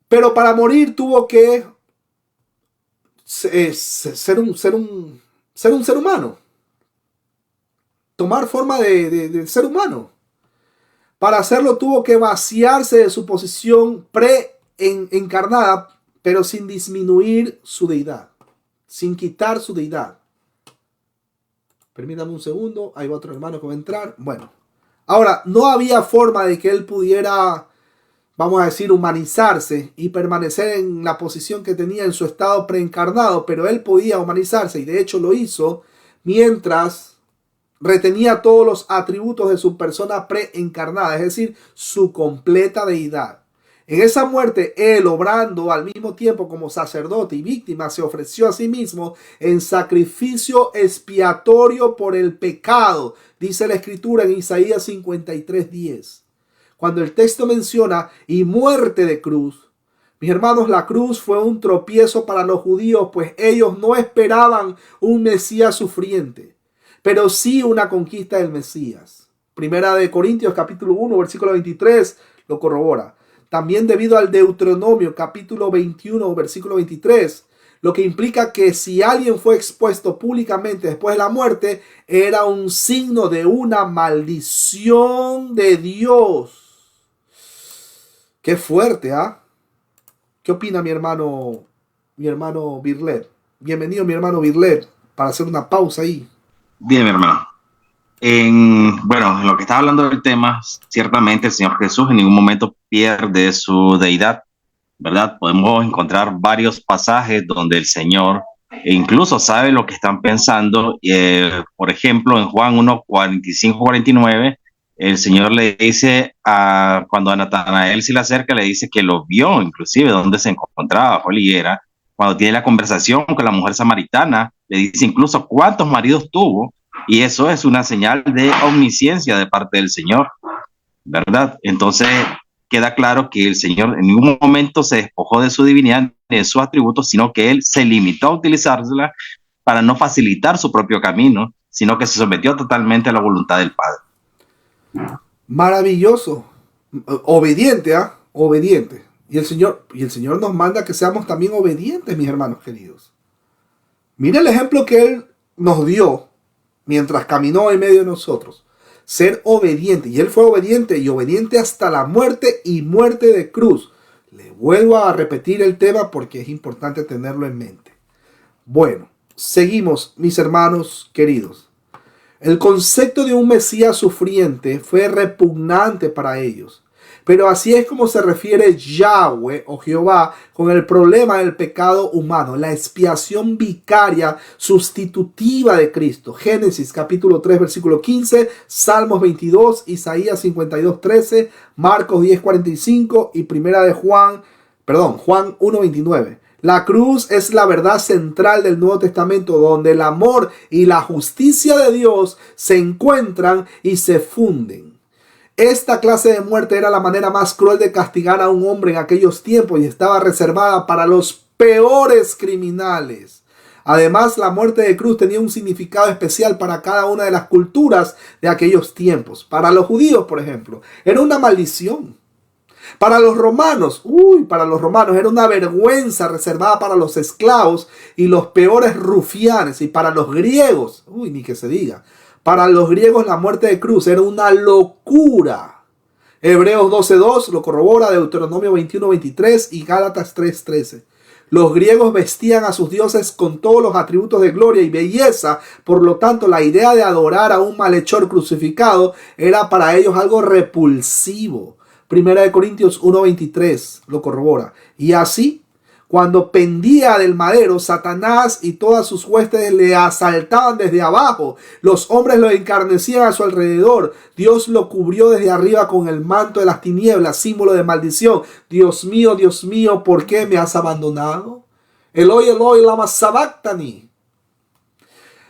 Pero para morir tuvo que ser un ser humano. Tomar forma de ser humano. Para hacerlo tuvo que vaciarse de su posición pre-encarnada, pero sin disminuir su deidad, sin quitar su deidad. Permítame un segundo, hay otro hermano que va a entrar. Bueno, ahora, no había forma de que él pudiera, vamos a decir, humanizarse y permanecer en la posición que tenía en su estado preencarnado, pero él podía humanizarse y de hecho lo hizo mientras retenía todos los atributos de su persona preencarnada, es decir, su completa deidad. En esa muerte, él, obrando al mismo tiempo como sacerdote y víctima, se ofreció a sí mismo en sacrificio expiatorio por el pecado, dice la escritura en Isaías 53:10. Cuando el texto menciona y muerte de cruz, Mis hermanos, la cruz fue un tropiezo para los judíos, pues ellos no esperaban un Mesías sufriente, pero sí una conquista del Mesías. Primera de Corintios capítulo 1, versículo 23 lo corrobora. También debido al Deuteronomio capítulo 21, versículo 23, lo que implica que si alguien fue expuesto públicamente después de la muerte, era un signo de una maldición de Dios. Qué fuerte, ¿ah? ¿Qué opina mi hermano Birlet? Bienvenido, mi hermano Birlet, para hacer una pausa ahí. Bien, mi hermano. Bueno, en lo que estás hablando del tema, ciertamente el Señor Jesús en ningún momento pierde su deidad, ¿verdad? Podemos encontrar varios pasajes donde el Señor incluso sabe lo que están pensando. Por ejemplo, en Juan 1, 45, 49, el Señor le dice, cuando a Natanael se le acerca, le dice que lo vio, inclusive, donde se encontraba, bajo la higuera. Cuando tiene la conversación con la mujer samaritana, le dice incluso cuántos maridos tuvo, y eso es una señal de omnisciencia de parte del Señor, ¿verdad? Entonces queda claro que el Señor en ningún momento se despojó de su divinidad, de sus atributos, sino que Él se limitó a utilizársela para no facilitar su propio camino, sino que se sometió totalmente a la voluntad del Padre. Maravilloso. Obediente, ¿ah? Obediente. Y el Señor nos manda que seamos también obedientes, mis hermanos queridos. Mira el ejemplo que Él nos dio mientras caminó en medio de nosotros. Ser obediente. Y Él fue obediente y obediente hasta la muerte y muerte de cruz. Le vuelvo a repetir el tema porque es importante tenerlo en mente. Bueno, seguimos, mis hermanos queridos. El concepto de un Mesías sufriente fue repugnante para ellos. Pero así es como se refiere Yahweh o Jehová con el problema del pecado humano, la expiación vicaria sustitutiva de Cristo. Génesis capítulo 3 versículo 15, Salmos 22, Isaías 52, 13, Marcos 10, 45 y Juan 1, 29. La cruz es la verdad central del Nuevo Testamento, donde el amor y la justicia de Dios se encuentran y se funden. Esta clase de muerte era la manera más cruel de castigar a un hombre en aquellos tiempos y estaba reservada para los peores criminales. Además, la muerte de cruz tenía un significado especial para cada una de las culturas de aquellos tiempos. Para los judíos, por ejemplo, era una maldición. Para los romanos era una vergüenza reservada para los esclavos y los peores rufianes. Y para los griegos, ni que se diga. Para los griegos la muerte de cruz era una locura. Hebreos 12:2 lo corrobora, Deuteronomio 21:23 y Gálatas 3:13. Los griegos vestían a sus dioses con todos los atributos de gloria y belleza. Por lo tanto, la idea de adorar a un malhechor crucificado era para ellos algo repulsivo. Primera de Corintios 1:23 lo corrobora. Y así, cuando pendía del madero, Satanás y todas sus huestes le asaltaban desde abajo. Los hombres lo encarnecían a su alrededor. Dios lo cubrió desde arriba con el manto de las tinieblas, símbolo de maldición. Dios mío, ¿por qué me has abandonado? Eloi, Eloi, lama sabactani.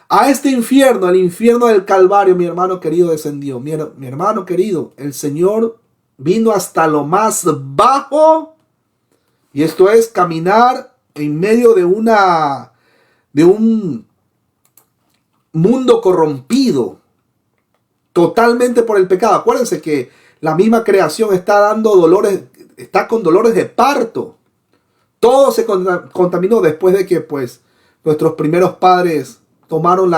A este infierno, el infierno del Calvario, mi hermano querido descendió. Mi hermano querido, el Señor vino hasta lo más bajo. Y esto es caminar en medio de un mundo corrompido totalmente por el pecado. Acuérdense que la misma creación está con dolores de parto. Todo se contaminó después de que nuestros primeros padres tomaron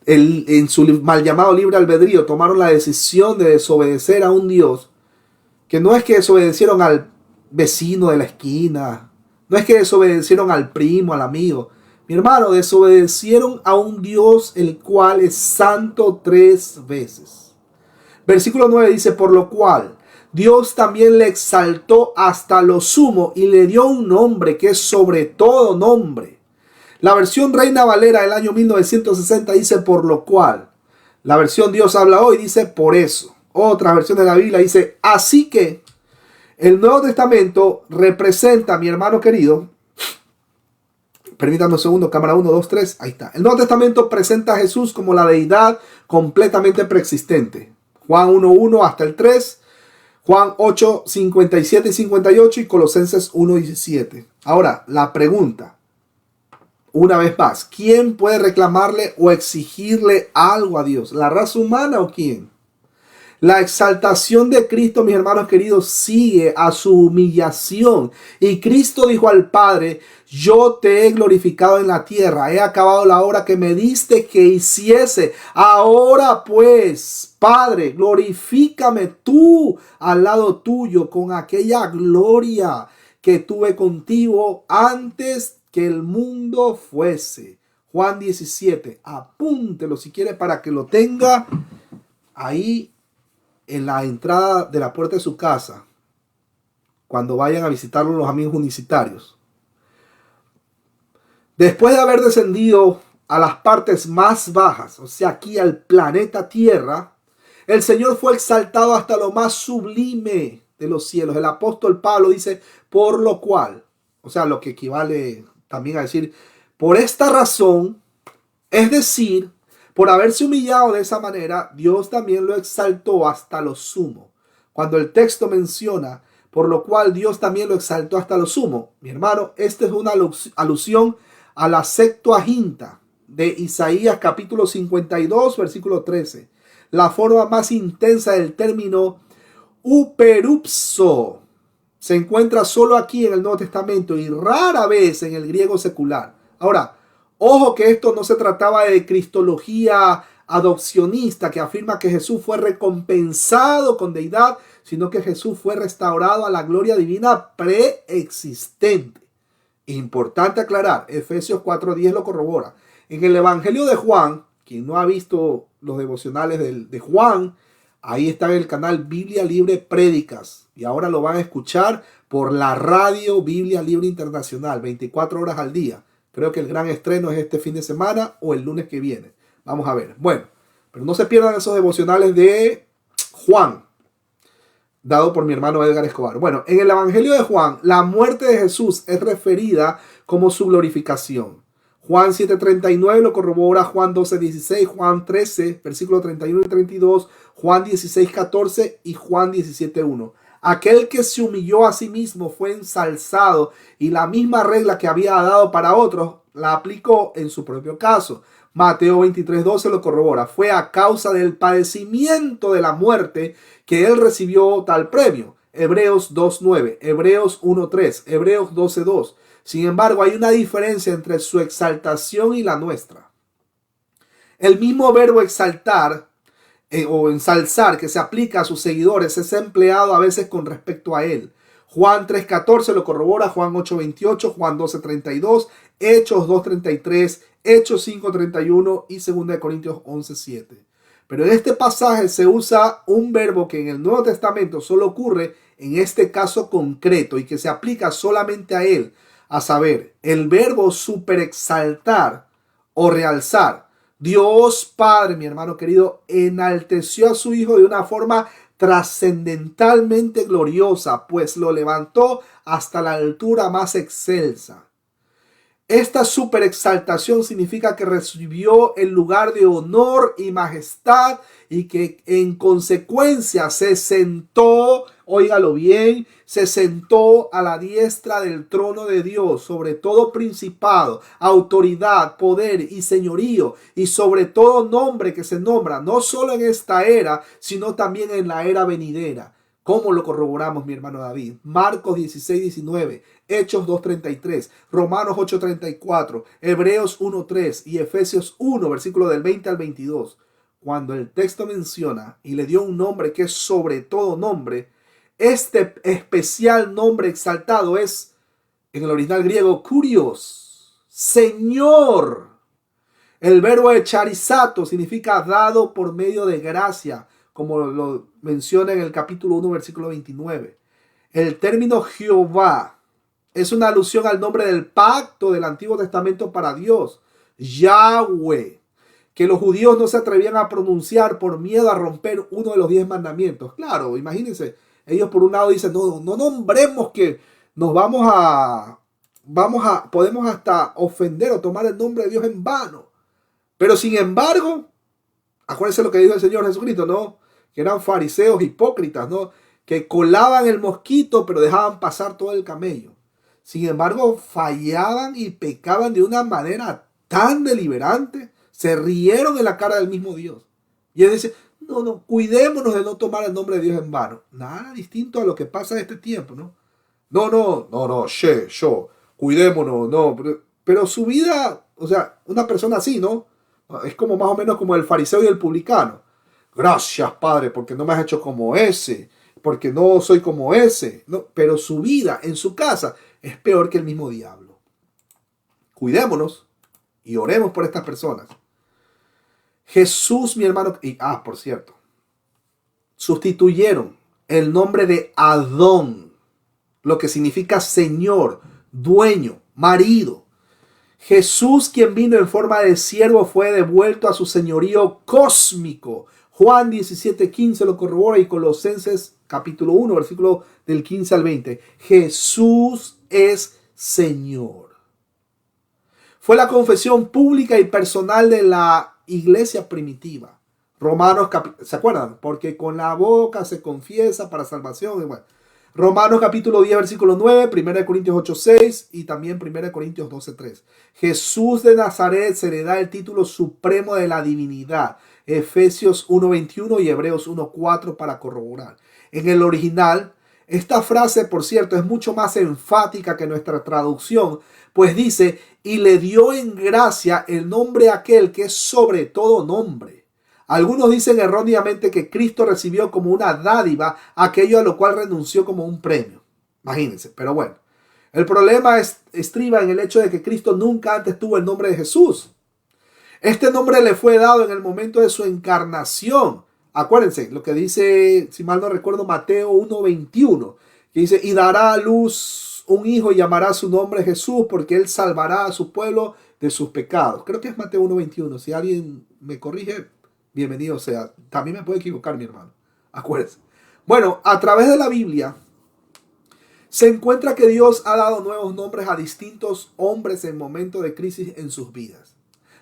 en su mal llamado libre albedrío, tomaron la decisión de desobedecer a un Dios que no es que desobedecieron al vecino de la esquina, no es que desobedecieron al primo, al amigo. Mi hermano, desobedecieron a un Dios el cual es santo 3 veces. Versículo 9 dice, por lo cual Dios también le exaltó hasta lo sumo y le dio un nombre que es sobre todo nombre. La versión Reina Valera del año 1960 dice por lo cual. La versión Dios habla hoy dice por eso. Otra versión de la Biblia dice así que. El Nuevo Testamento representa, mi hermano querido, permítanme un segundo, cámara 1, 2, 3, ahí está. El Nuevo Testamento presenta a Jesús como la deidad completamente preexistente. Juan 1:1 hasta el 3, Juan 8, 57 y 58 y Colosenses 1, 17. Ahora, la pregunta, una vez más, ¿quién puede reclamarle o exigirle algo a Dios? ¿La raza humana o quién? La exaltación de Cristo, mis hermanos queridos, sigue a su humillación. Y Cristo dijo al Padre, yo te he glorificado en la tierra, he acabado la obra que me diste que hiciese. Ahora pues, Padre, glorifícame tú al lado tuyo con aquella gloria que tuve contigo antes que el mundo fuese. Juan 17, apúntelo si quiere para que lo tenga ahí en la entrada de la puerta de su casa, cuando vayan a visitarlo los amigos unicitarios. Después de haber descendido a las partes más bajas, o sea, aquí al planeta Tierra, el Señor fue exaltado hasta lo más sublime de los cielos. El apóstol Pablo dice, por lo cual, o sea, lo que equivale también a decir, por esta razón, es decir, por haberse humillado de esa manera, Dios también lo exaltó hasta lo sumo. Cuando el texto menciona, por lo cual Dios también lo exaltó hasta lo sumo, mi hermano, esta es una alusión a la Septuaginta de Isaías capítulo 52, versículo 13. La forma más intensa del término uperupso se encuentra solo aquí en el Nuevo Testamento y rara vez en el griego secular. Ahora, ojo que esto no se trataba de cristología adopcionista que afirma que Jesús fue recompensado con deidad, sino que Jesús fue restaurado a la gloria divina preexistente. Importante aclarar, Efesios 4:10 lo corrobora. En el Evangelio de Juan, quien no ha visto los devocionales de Juan, ahí está en el canal Biblia Libre Prédicas. Y ahora lo van a escuchar por la radio Biblia Libre Internacional, 24 horas al día. Creo que el gran estreno es este fin de semana o el lunes que viene. Vamos a ver. Bueno, pero no se pierdan esos devocionales de Juan, dado por mi hermano Edgar Escobar. Bueno, en el Evangelio de Juan, la muerte de Jesús es referida como su glorificación. Juan 7:39 lo corrobora, Juan 12:16, Juan 13, versículos 31 y 32, Juan 16:14 y Juan 17:1. Aquel que se humilló a sí mismo fue ensalzado y la misma regla que había dado para otros la aplicó en su propio caso. Mateo 23:12 lo corrobora. Fue a causa del padecimiento de la muerte que él recibió tal premio. Hebreos 2:9, Hebreos 1:3, Hebreos 12:2. Sin embargo, hay una diferencia entre su exaltación y la nuestra. El mismo verbo exaltar o ensalzar que se aplica a sus seguidores es empleado a veces con respecto a él. Juan 3:14 lo corrobora, Juan 8:28, Juan 12:32, Hechos 2:33, Hechos 5:31 y 2 Corintios 11:7. Pero en este pasaje se usa un verbo que en el Nuevo Testamento solo ocurre en este caso concreto y que se aplica solamente a él, a saber, el verbo superexaltar o realzar. Dios Padre, mi hermano querido, enalteció a su Hijo de una forma trascendentalmente gloriosa, pues lo levantó hasta la altura más excelsa. Esta superexaltación significa que recibió el lugar de honor y majestad y que en consecuencia se sentó, óigalo bien, se sentó a la diestra del trono de Dios, sobre todo principado, autoridad, poder y señorío, y sobre todo nombre que se nombra, no solo en esta era, sino también en la era venidera. ¿Cómo lo corroboramos, mi hermano David? Marcos 16:19, Hechos 2:33, Romanos 8:34, Hebreos 1:3 y Efesios 1, versículo del 20 al 22. Cuando el texto menciona y le dio un nombre que es sobre todo nombre, este especial nombre exaltado es, en el original griego, kurios, Señor. El verbo echarizato significa dado por medio de gracia, como lo menciona en el capítulo 1, versículo 29. El término Jehová es una alusión al nombre del pacto del Antiguo Testamento para Dios, Yahweh, que los judíos no se atrevían a pronunciar por miedo a romper uno de los 10 mandamientos. Claro, imagínense, ellos por un lado dicen, no nombremos que nos podemos hasta ofender o tomar el nombre de Dios en vano. Pero sin embargo, acuérdense lo que dijo el Señor Jesucristo, ¿no? Que eran fariseos hipócritas, ¿no? que colaban el mosquito, pero dejaban pasar todo el camello. Sin embargo, fallaban y pecaban de una manera tan deliberante. Se rieron en la cara del mismo Dios. Y él dice, no, cuidémonos de no tomar el nombre de Dios en vano. Nada distinto a lo que pasa en este tiempo, ¿no? Yo, cuidémonos, no. Pero su vida, o sea, una persona así, ¿no? Es como más o menos como el fariseo y el publicano. Gracias, Padre, porque no me has hecho como ese, porque no soy como ese. No, pero su vida en su casa es peor que el mismo diablo. Cuidémonos y oremos por estas personas. Jesús, mi hermano, por cierto, sustituyeron el nombre de Adón, lo que significa Señor, dueño, marido. Jesús, quien vino en forma de siervo, fue devuelto a su señorío cósmico. Juan 17:15 lo corrobora y Colosenses capítulo 1, versículo del 15 al 20. Jesús es Señor. Fue la confesión pública y personal de la iglesia primitiva. Romanos, ¿se acuerdan? Porque con la boca se confiesa para salvación. Y bueno, Romanos capítulo 10, versículo 9, 1 Corintios 8, 6 y también 1 Corintios 12, 3. Jesús de Nazaret se le da el título supremo de la divinidad. Efesios 1, 21 y Hebreos 1, 4 para corroborar. En el original, esta frase, por cierto, es mucho más enfática que nuestra traducción, pues dice, y le dio en gracia el nombre a aquel que es sobre todo nombre. Algunos dicen erróneamente que Cristo recibió como una dádiva aquello a lo cual renunció como un premio. Imagínense, pero bueno. El problema estriba en el hecho de que Cristo nunca antes tuvo el nombre de Jesús. Este nombre le fue dado en el momento de su encarnación. Acuérdense lo que dice, si mal no recuerdo, Mateo 1:21, que dice, y dará a luz un hijo y llamará su nombre Jesús, porque él salvará a su pueblo de sus pecados. Creo que es Mateo 1:21. Si alguien me corrige, bienvenido sea. También me puede equivocar, mi hermano. Acuérdense. Bueno, a través de la Biblia se encuentra que Dios ha dado nuevos nombres a distintos hombres en momentos de crisis en sus vidas.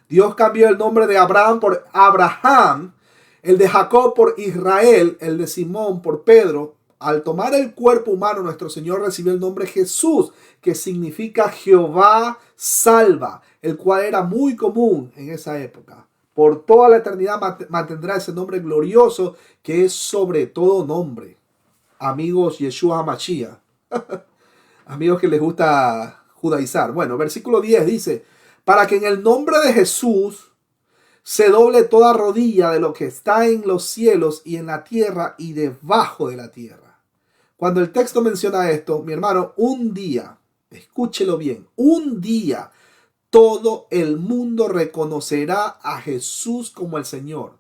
Dios cambió el nombre de Abraham por Abraham, el de Jacob por Israel, el de Simón por Pedro. Al tomar el cuerpo humano, nuestro Señor recibió el nombre Jesús, que significa Jehová salva, el cual era muy común en esa época. Por toda la eternidad mantendrá ese nombre glorioso que es sobre todo nombre. Amigos Yeshua HaMashiach. Amigos que les gusta judaizar. Bueno, versículo 10 dice, para que en el nombre de Jesús se doble toda rodilla de lo que está en los cielos y en la tierra y debajo de la tierra. Cuando el texto menciona esto, mi hermano, un día, escúchelo bien, un día todo el mundo reconocerá a Jesús como el Señor.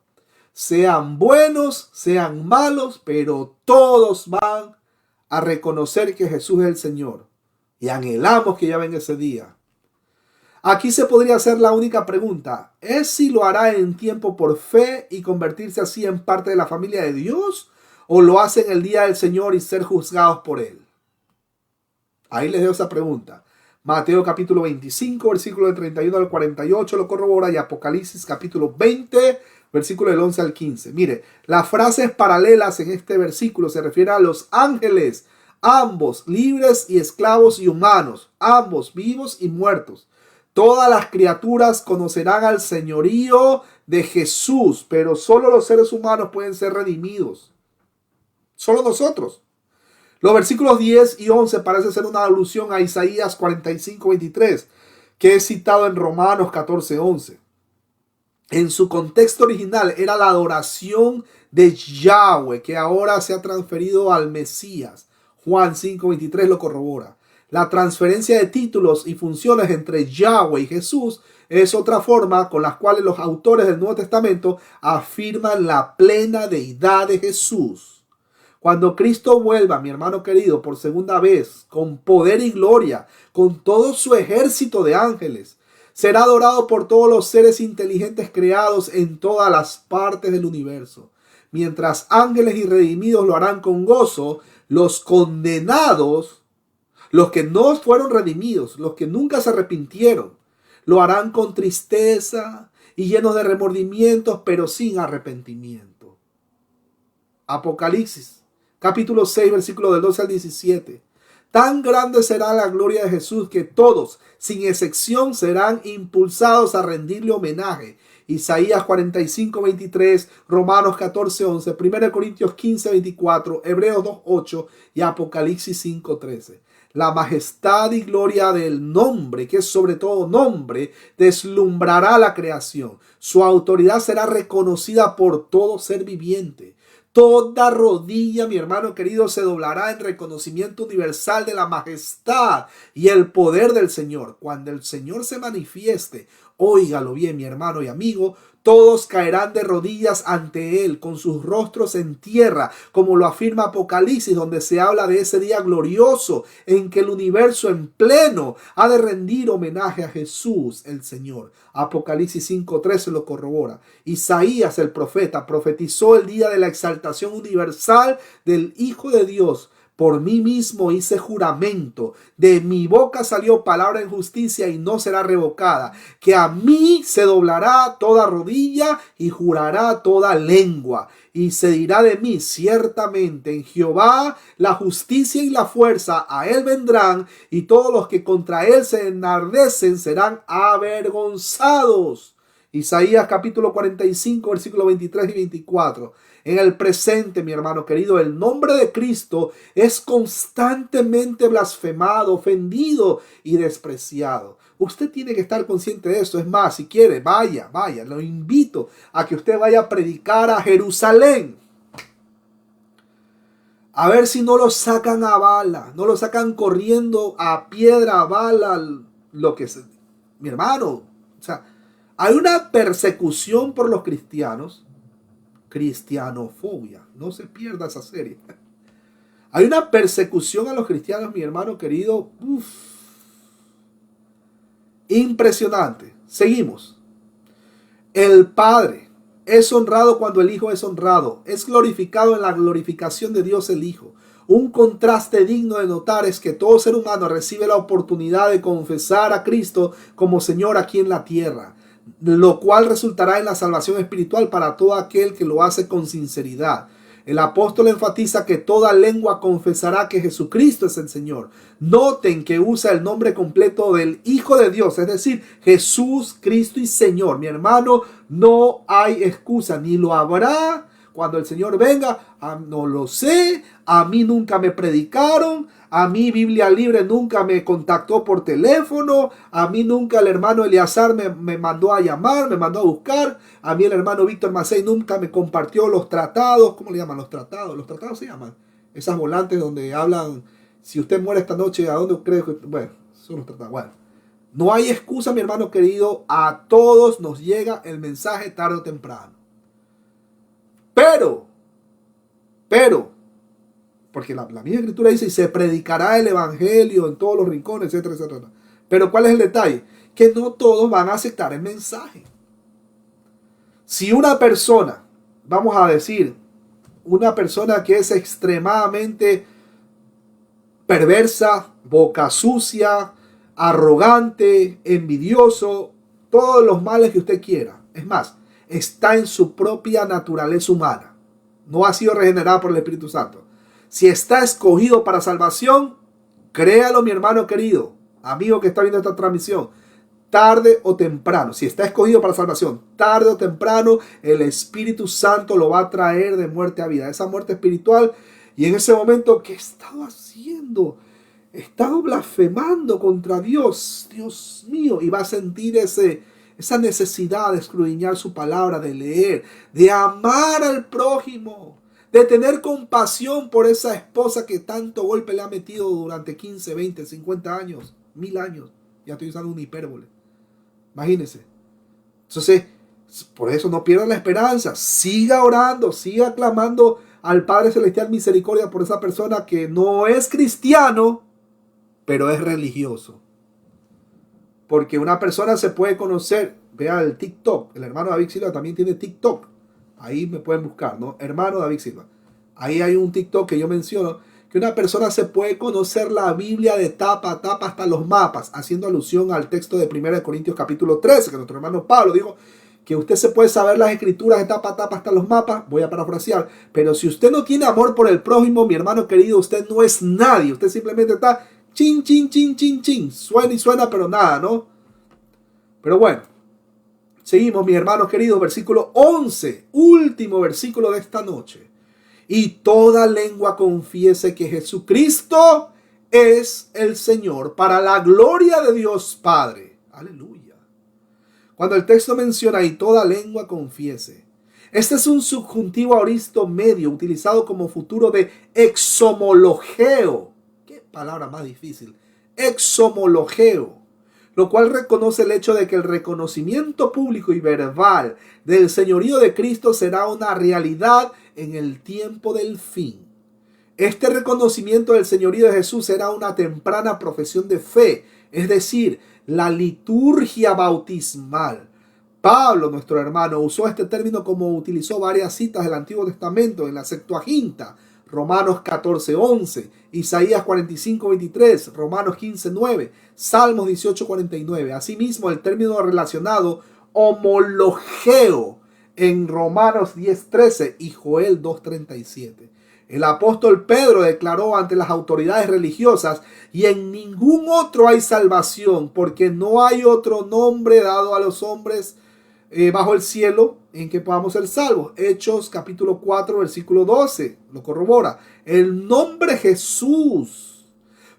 Sean buenos, sean malos, pero todos van a reconocer que Jesús es el Señor. Y anhelamos que ya venga ese día. Aquí se podría hacer la única pregunta. ¿Es si lo hará en tiempo por fe y convertirse así en parte de la familia de Dios? ¿O lo hace en el día del Señor y ser juzgados por Él? Ahí les dejo esa pregunta. Mateo capítulo 25, versículo del 31 al 48 lo corrobora, y Apocalipsis capítulo 20, versículo del 11 al 15. Mire, las frases paralelas en este versículo se refieren a los ángeles, ambos libres y esclavos y humanos, ambos vivos y muertos. Todas las criaturas conocerán al señorío de Jesús, pero solo los seres humanos pueden ser redimidos. Solo nosotros. Los versículos 10 y 11 parece ser una alusión a Isaías 45:23, que es citado en Romanos 14:11. En su contexto original era la adoración de Yahweh, que ahora se ha transferido al Mesías. Juan 5:23 lo corrobora. La transferencia de títulos y funciones entre Yahweh y Jesús es otra forma con las cuales los autores del Nuevo Testamento afirman la plena deidad de Jesús. Cuando Cristo vuelva, mi hermano querido, por segunda vez, con poder y gloria, con todo su ejército de ángeles, será adorado por todos los seres inteligentes creados en todas las partes del universo. Mientras ángeles y redimidos lo harán con gozo, los condenados, los que no fueron redimidos, los que nunca se arrepintieron, lo harán con tristeza y llenos de remordimientos, pero sin arrepentimiento. Apocalipsis capítulo 6, versículo del 12 al 17. Tan grande será la gloria de Jesús que todos, sin excepción, serán impulsados a rendirle homenaje. Isaías 45, 23, Romanos 14, 11, 1 Corintios 15, 24, Hebreos 2, 8 y Apocalipsis 5, 13. La majestad y gloria del nombre, que es sobre todo nombre, deslumbrará la creación. Su autoridad será reconocida por todo ser viviente. Toda rodilla, mi hermano querido, se doblará en reconocimiento universal de la majestad y el poder del Señor. Cuando el Señor se manifieste, óigalo bien, mi hermano y amigo, todos caerán de rodillas ante Él con sus rostros en tierra, como lo afirma Apocalipsis, donde se habla de ese día glorioso en que el universo en pleno ha de rendir homenaje a Jesús el Señor. Apocalipsis 5:13 lo corrobora. Isaías el profeta profetizó el día de la exaltación universal del Hijo de Dios. Por mí mismo hice juramento, de mi boca salió palabra en justicia y no será revocada, que a mí se doblará toda rodilla y jurará toda lengua, y se dirá de mí ciertamente en Jehová la justicia y la fuerza, a él vendrán, y todos los que contra él se enardecen serán avergonzados. Isaías capítulo 45, versículos 23 y 24. En el presente, mi hermano querido, el nombre de Cristo es constantemente blasfemado, ofendido y despreciado. Usted tiene que estar consciente de esto. Es más, si quiere, vaya, lo invito a que usted vaya a predicar a Jerusalén. A ver si no lo sacan a bala, no lo sacan corriendo a piedra, a bala, lo que sea. Mi hermano, o sea, hay una persecución por los cristianos. Cristianofobia, no se pierda esa serie. Hay una persecución a los cristianos, mi hermano querido. Impresionante. Seguimos. El Padre es honrado cuando el Hijo es honrado. Es glorificado en la glorificación de Dios el Hijo. Un contraste digno de notar es que todo ser humano recibe la oportunidad de confesar a Cristo como Señor aquí en la tierra, lo cual resultará en la salvación espiritual para todo aquel que lo hace con sinceridad. El apóstol enfatiza que toda lengua confesará que Jesucristo es el Señor. Noten que usa el nombre completo del Hijo de Dios, es decir, Jesús, Cristo y Señor. Mi hermano, no hay excusa, ni lo habrá cuando el Señor venga. No lo sé, a mí nunca me predicaron, a mí Biblia Libre nunca me contactó por teléfono, a mí nunca el hermano Eleazar me mandó a llamar, me mandó a buscar, a mí el hermano Víctor Macei nunca me compartió los tratados. ¿Cómo le llaman los tratados? Los tratados se llaman esas volantes donde hablan, si usted muere esta noche, ¿a dónde creo que? Bueno, son los tratados. Bueno, no hay excusa, mi hermano querido, a todos nos llega el mensaje tarde o temprano. Pero, porque la misma escritura dice, y se predicará el evangelio en todos los rincones, etcétera, etcétera. Pero ¿cuál es el detalle? Que no todos van a aceptar el mensaje. Si una persona, vamos a decir, una persona que es extremadamente perversa, boca sucia, arrogante, envidioso, todos los males que usted quiera, es más, está en su propia naturaleza humana, no ha sido regenerado por el Espíritu Santo. Si está escogido para salvación, créalo, mi hermano querido, amigo que está viendo esta transmisión, tarde o temprano, si está escogido para salvación, tarde o temprano, el Espíritu Santo lo va a traer de muerte a vida, esa muerte espiritual. Y en ese momento, ¿qué he estado haciendo? He estado blasfemando contra Dios, Dios mío, y va a sentir esa necesidad de escudriñar su palabra, de leer, de amar al prójimo, de tener compasión por esa esposa que tanto golpe le ha metido durante 15, 20, 50 años, 1000 años. Ya estoy usando una hipérbole. Imagínense. Entonces, por eso no pierda la esperanza. Siga orando, siga clamando al Padre Celestial misericordia por esa persona que no es cristiano, pero es religioso. Porque una persona se puede conocer, vea el TikTok, el hermano David Silva también tiene TikTok. Ahí me pueden buscar, ¿no? Hermano David Silva. Ahí hay un TikTok que yo menciono, que una persona se puede conocer la Biblia de tapa a tapa hasta los mapas, haciendo alusión al texto de 1 Corintios capítulo 13, que nuestro hermano Pablo dijo que usted se puede saber las escrituras de tapa a tapa hasta los mapas, voy a parafrasear, pero si usted no tiene amor por el prójimo, mi hermano querido, usted no es nadie, usted simplemente está chin, chin, chin, chin, chin, suena y suena, pero nada, ¿no? Pero bueno, seguimos, mis hermanos queridos, versículo 11, último versículo de esta noche. Y toda lengua confiese que Jesucristo es el Señor, para la gloria de Dios Padre. Aleluya. Cuando el texto menciona y toda lengua confiese, este es un subjuntivo aoristo medio utilizado como futuro de exomologeo. Qué palabra más difícil. Exomologeo. Lo cual reconoce el hecho de que el reconocimiento público y verbal del señorío de Cristo será una realidad en el tiempo del fin. Este reconocimiento del señorío de Jesús será una temprana profesión de fe, es decir, la liturgia bautismal. Pablo, nuestro hermano, usó este término como utilizó varias citas del Antiguo Testamento en la Septuaginta, Romanos 14:11, Isaías 45:23, Romanos 15:9, Salmos 18:49. Asimismo, el término relacionado homologeo en Romanos 10:13 y Joel 2:37. El apóstol Pedro declaró ante las autoridades religiosas: y en ningún otro hay salvación, porque no hay otro nombre dado a los hombres bajo el cielo en que podamos ser salvos. Hechos capítulo 4 versículo 12 lo corrobora. El nombre Jesús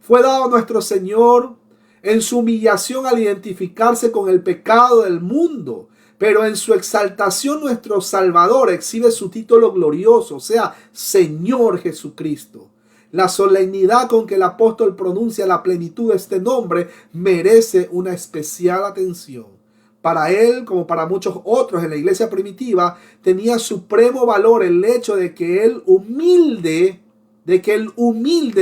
fue dado a nuestro Señor en su humillación al identificarse con el pecado del mundo, pero en su exaltación nuestro Salvador exhibe su título glorioso, o sea, Señor Jesucristo. La solemnidad con que el apóstol pronuncia la plenitud de este nombre merece una especial atención. Para él, como para muchos otros en la iglesia primitiva, tenía supremo valor el hecho de que el humilde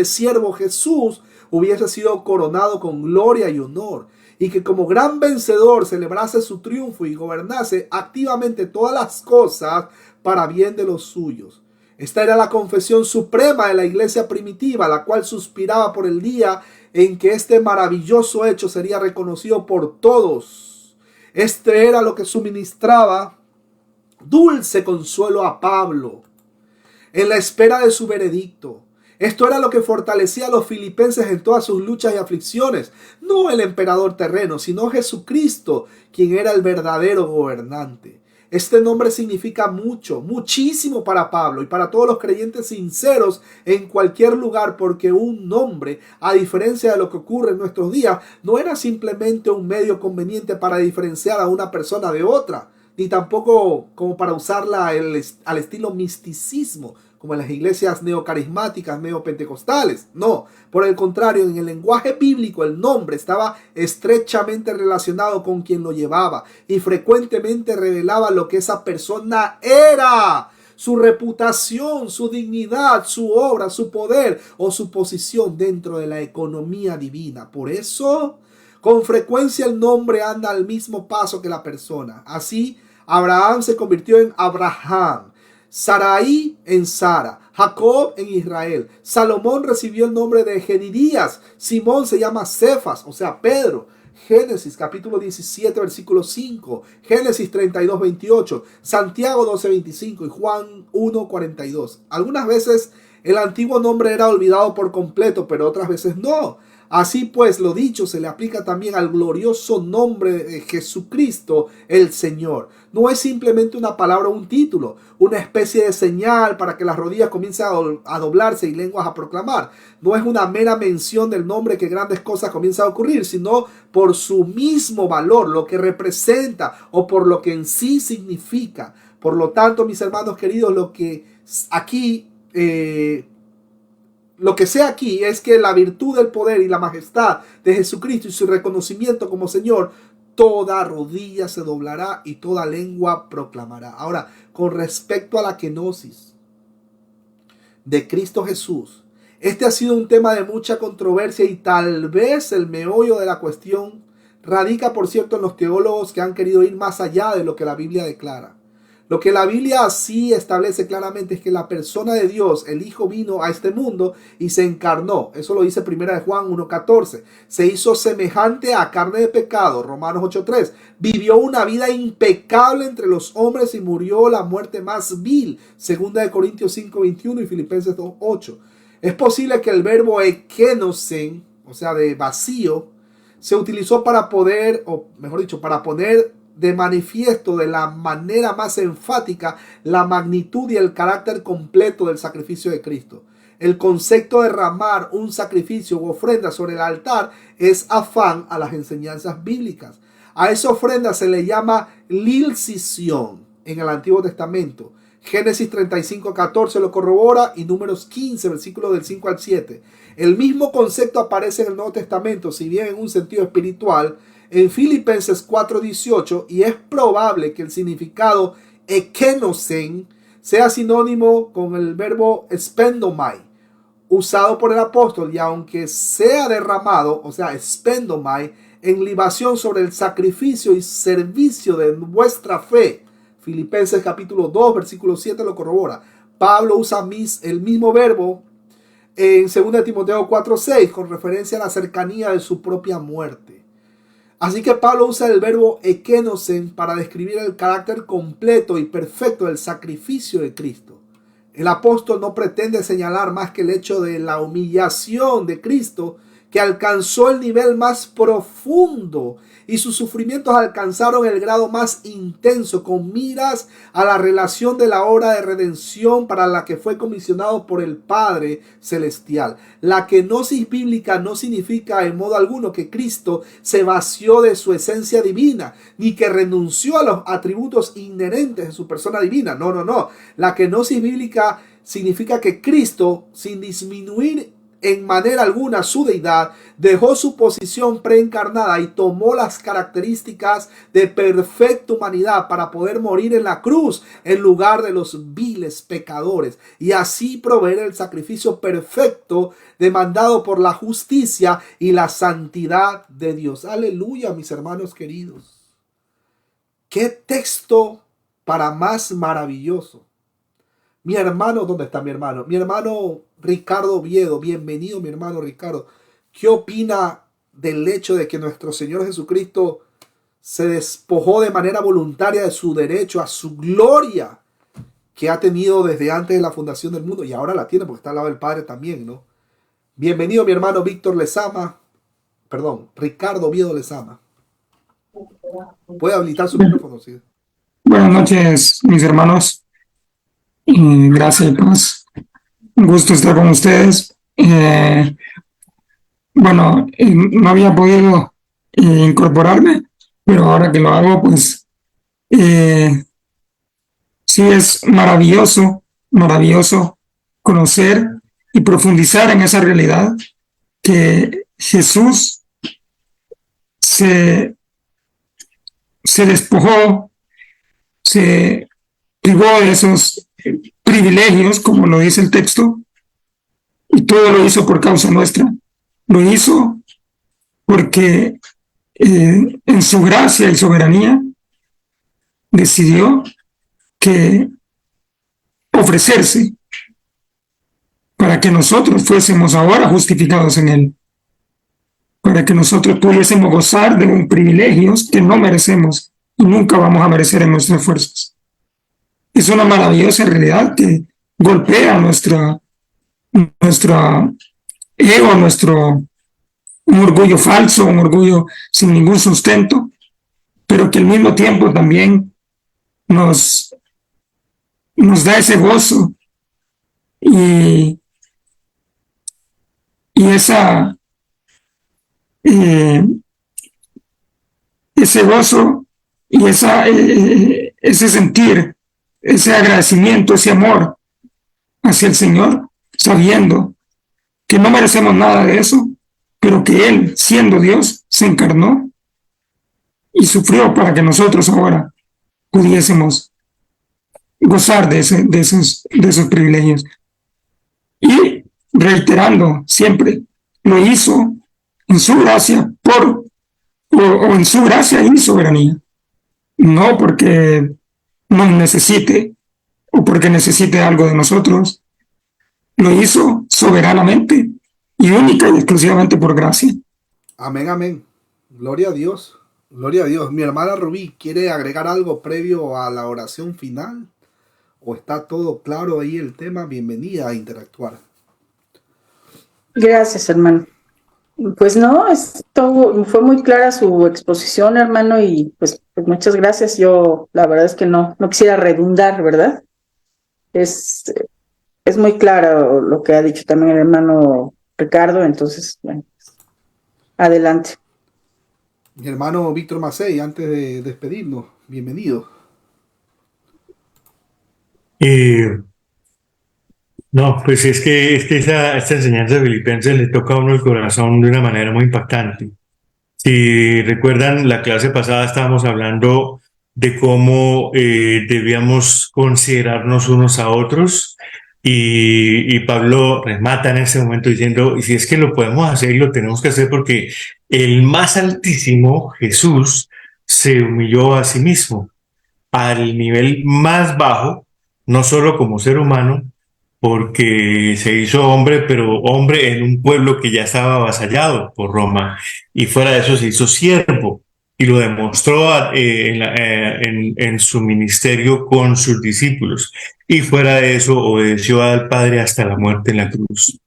siervo Jesús hubiese sido coronado con gloria y honor, y que como gran vencedor celebrase su triunfo y gobernase activamente todas las cosas para bien de los suyos. Esta era la confesión suprema de la iglesia primitiva, la cual suspiraba por el día en que este maravilloso hecho sería reconocido por todos. Este era lo que suministraba dulce consuelo a Pablo en la espera de su veredicto. Esto era lo que fortalecía a los filipenses en todas sus luchas y aflicciones. No el emperador terreno, sino Jesucristo, quien era el verdadero gobernante. Este nombre significa mucho, muchísimo para Pablo y para todos los creyentes sinceros en cualquier lugar, porque un nombre, a diferencia de lo que ocurre en nuestros días, no era simplemente un medio conveniente para diferenciar a una persona de otra, ni tampoco como para usarla al estilo misticismo, como en las iglesias neocarismáticas, neopentecostales. No, por el contrario, en el lenguaje bíblico el nombre estaba estrechamente relacionado con quien lo llevaba y frecuentemente revelaba lo que esa persona era, su reputación, su dignidad, su obra, su poder o su posición dentro de la economía divina. Por eso, con frecuencia el nombre anda al mismo paso que la persona. Así, Abraham se convirtió en Abraham, Sarai en Sara, Jacob en Israel. Salomón recibió el nombre de Jedidías. Simón se llama Cefas, o sea, Pedro. Génesis capítulo 17 versículo 5, Génesis 32 28, Santiago 12 25 y Juan 1 42. Algunas veces el antiguo nombre era olvidado por completo, pero otras veces no. Así pues, lo dicho se le aplica también al glorioso nombre de Jesucristo, el Señor. No es simplemente una palabra o un título, una especie de señal para que las rodillas comiencen a doblarse y lenguas a proclamar. No es una mera mención del nombre que grandes cosas comienzan a ocurrir, sino por su mismo valor, lo que representa o por lo que en sí significa. Por lo tanto, mis hermanos queridos, lo que sea aquí es que la virtud del poder y la majestad de Jesucristo y su reconocimiento como Señor, toda rodilla se doblará y toda lengua proclamará. Ahora, con respecto a la kenosis de Cristo Jesús, este ha sido un tema de mucha controversia y tal vez el meollo de la cuestión radica, por cierto, en los teólogos que han querido ir más allá de lo que la Biblia declara. Lo que la Biblia sí establece claramente es que la persona de Dios, el Hijo, vino a este mundo y se encarnó. Eso lo dice 1 Juan 1:14. Se hizo semejante a carne de pecado, Romanos 8:3. Vivió una vida impecable entre los hombres y murió la muerte más vil, 2 Corintios 5:21 y Filipenses 2:8. Es posible que el verbo ekenosen, o sea, de vacío, se utilizó para poder, o mejor dicho, para poner de manifiesto de la manera más enfática la magnitud y el carácter completo del sacrificio de Cristo. El concepto de derramar un sacrificio u ofrenda sobre el altar es afán a las enseñanzas bíblicas. A esa ofrenda se le llama lilcición en el Antiguo Testamento. Génesis 35:14 lo corrobora y Números 15, versículos del 5 al 7. El mismo concepto aparece en el Nuevo Testamento, si bien en un sentido espiritual, en Filipenses 4:18, y es probable que el significado ekenosen sea sinónimo con el verbo spendomai, usado por el apóstol, y aunque sea derramado, o sea, spendomai, en libación sobre el sacrificio y servicio de vuestra fe. Filipenses capítulo 2, versículo 7 lo corrobora. Pablo usa el mismo verbo en 2 Timoteo 4:6 con referencia a la cercanía de su propia muerte. Así que Pablo usa el verbo ekenosen para describir el carácter completo y perfecto del sacrificio de Cristo. El apóstol no pretende señalar más que el hecho de la humillación de Cristo, que alcanzó el nivel más profundo y sus sufrimientos alcanzaron el grado más intenso con miras a la relación de la obra de redención para la que fue comisionado por el Padre Celestial. La kenosis bíblica no significa en modo alguno que Cristo se vació de su esencia divina, ni que renunció a los atributos inherentes de su persona divina. No. La kenosis bíblica significa que Cristo, sin disminuir en manera alguna su deidad, dejó su posición preencarnada y tomó las características de perfecta humanidad para poder morir en la cruz en lugar de los viles pecadores y así proveer el sacrificio perfecto demandado por la justicia y la santidad de Dios. Aleluya, mis hermanos queridos. Qué texto para más maravilloso. Mi hermano, ¿dónde está mi hermano? Mi hermano Ricardo Oviedo, bienvenido mi hermano Ricardo. ¿Qué opina del hecho de que nuestro Señor Jesucristo se despojó de manera voluntaria de su derecho a su gloria que ha tenido desde antes de la fundación del mundo y ahora la tiene porque está al lado del Padre también, ¿no? Bienvenido mi hermano Ricardo Oviedo Lezama. ¿Puede habilitar su micrófono? Sí. Buenas noches, mis hermanos. Gracias y paz. Un gusto estar con ustedes. No había podido incorporarme, pero ahora que lo hago, pues sí es maravilloso conocer y profundizar en esa realidad que Jesús se despojó, se privó de esos privilegios, como lo dice el texto, y todo lo hizo por causa nuestra. Lo hizo porque en su gracia y soberanía decidió que ofrecerse para que nosotros fuésemos ahora justificados en él, para que nosotros pudiésemos gozar de un privilegio que no merecemos y nunca vamos a merecer en nuestras fuerzas. Es una maravillosa realidad que golpea nuestra ego, un orgullo falso, un orgullo sin ningún sustento, pero que al mismo tiempo también nos da ese gozo y ese gozo y ese sentir, ese agradecimiento, ese amor hacia el Señor, sabiendo que no merecemos nada de eso, pero que Él, siendo Dios, se encarnó y sufrió para que nosotros ahora pudiésemos gozar de esos privilegios. Y reiterando siempre, lo hizo en su gracia o en su gracia y soberanía. No porque nos necesite o porque necesite algo de nosotros. Lo hizo soberanamente y única y exclusivamente por gracia. Amén, amén. Gloria a Dios. Gloria a Dios. Mi hermana Rubí, ¿quiere agregar algo previo a la oración final? ¿O está todo claro ahí el tema? Bienvenida a interactuar. Gracias, hermano. Pues no, fue muy clara su exposición, hermano, y pues muchas gracias. Yo la verdad es que no quisiera redundar, ¿verdad? Es muy claro lo que ha dicho también el hermano Ricardo, entonces, bueno, adelante. Mi hermano Víctor Macei, antes de despedirnos, bienvenido. No, pues es que esta enseñanza de Filipenses le toca a uno el corazón de una manera muy impactante. Si recuerdan, la clase pasada estábamos hablando de cómo debíamos considerarnos unos a otros y Pablo remata en ese momento diciendo, y si es que lo podemos hacer y lo tenemos que hacer porque el más altísimo, Jesús, se humilló a sí mismo al nivel más bajo, no solo como ser humano, porque se hizo hombre, pero hombre en un pueblo que ya estaba avasallado por Roma, y fuera de eso se hizo siervo, y lo demostró en su ministerio con sus discípulos, y fuera de eso obedeció al Padre hasta la muerte en la cruz.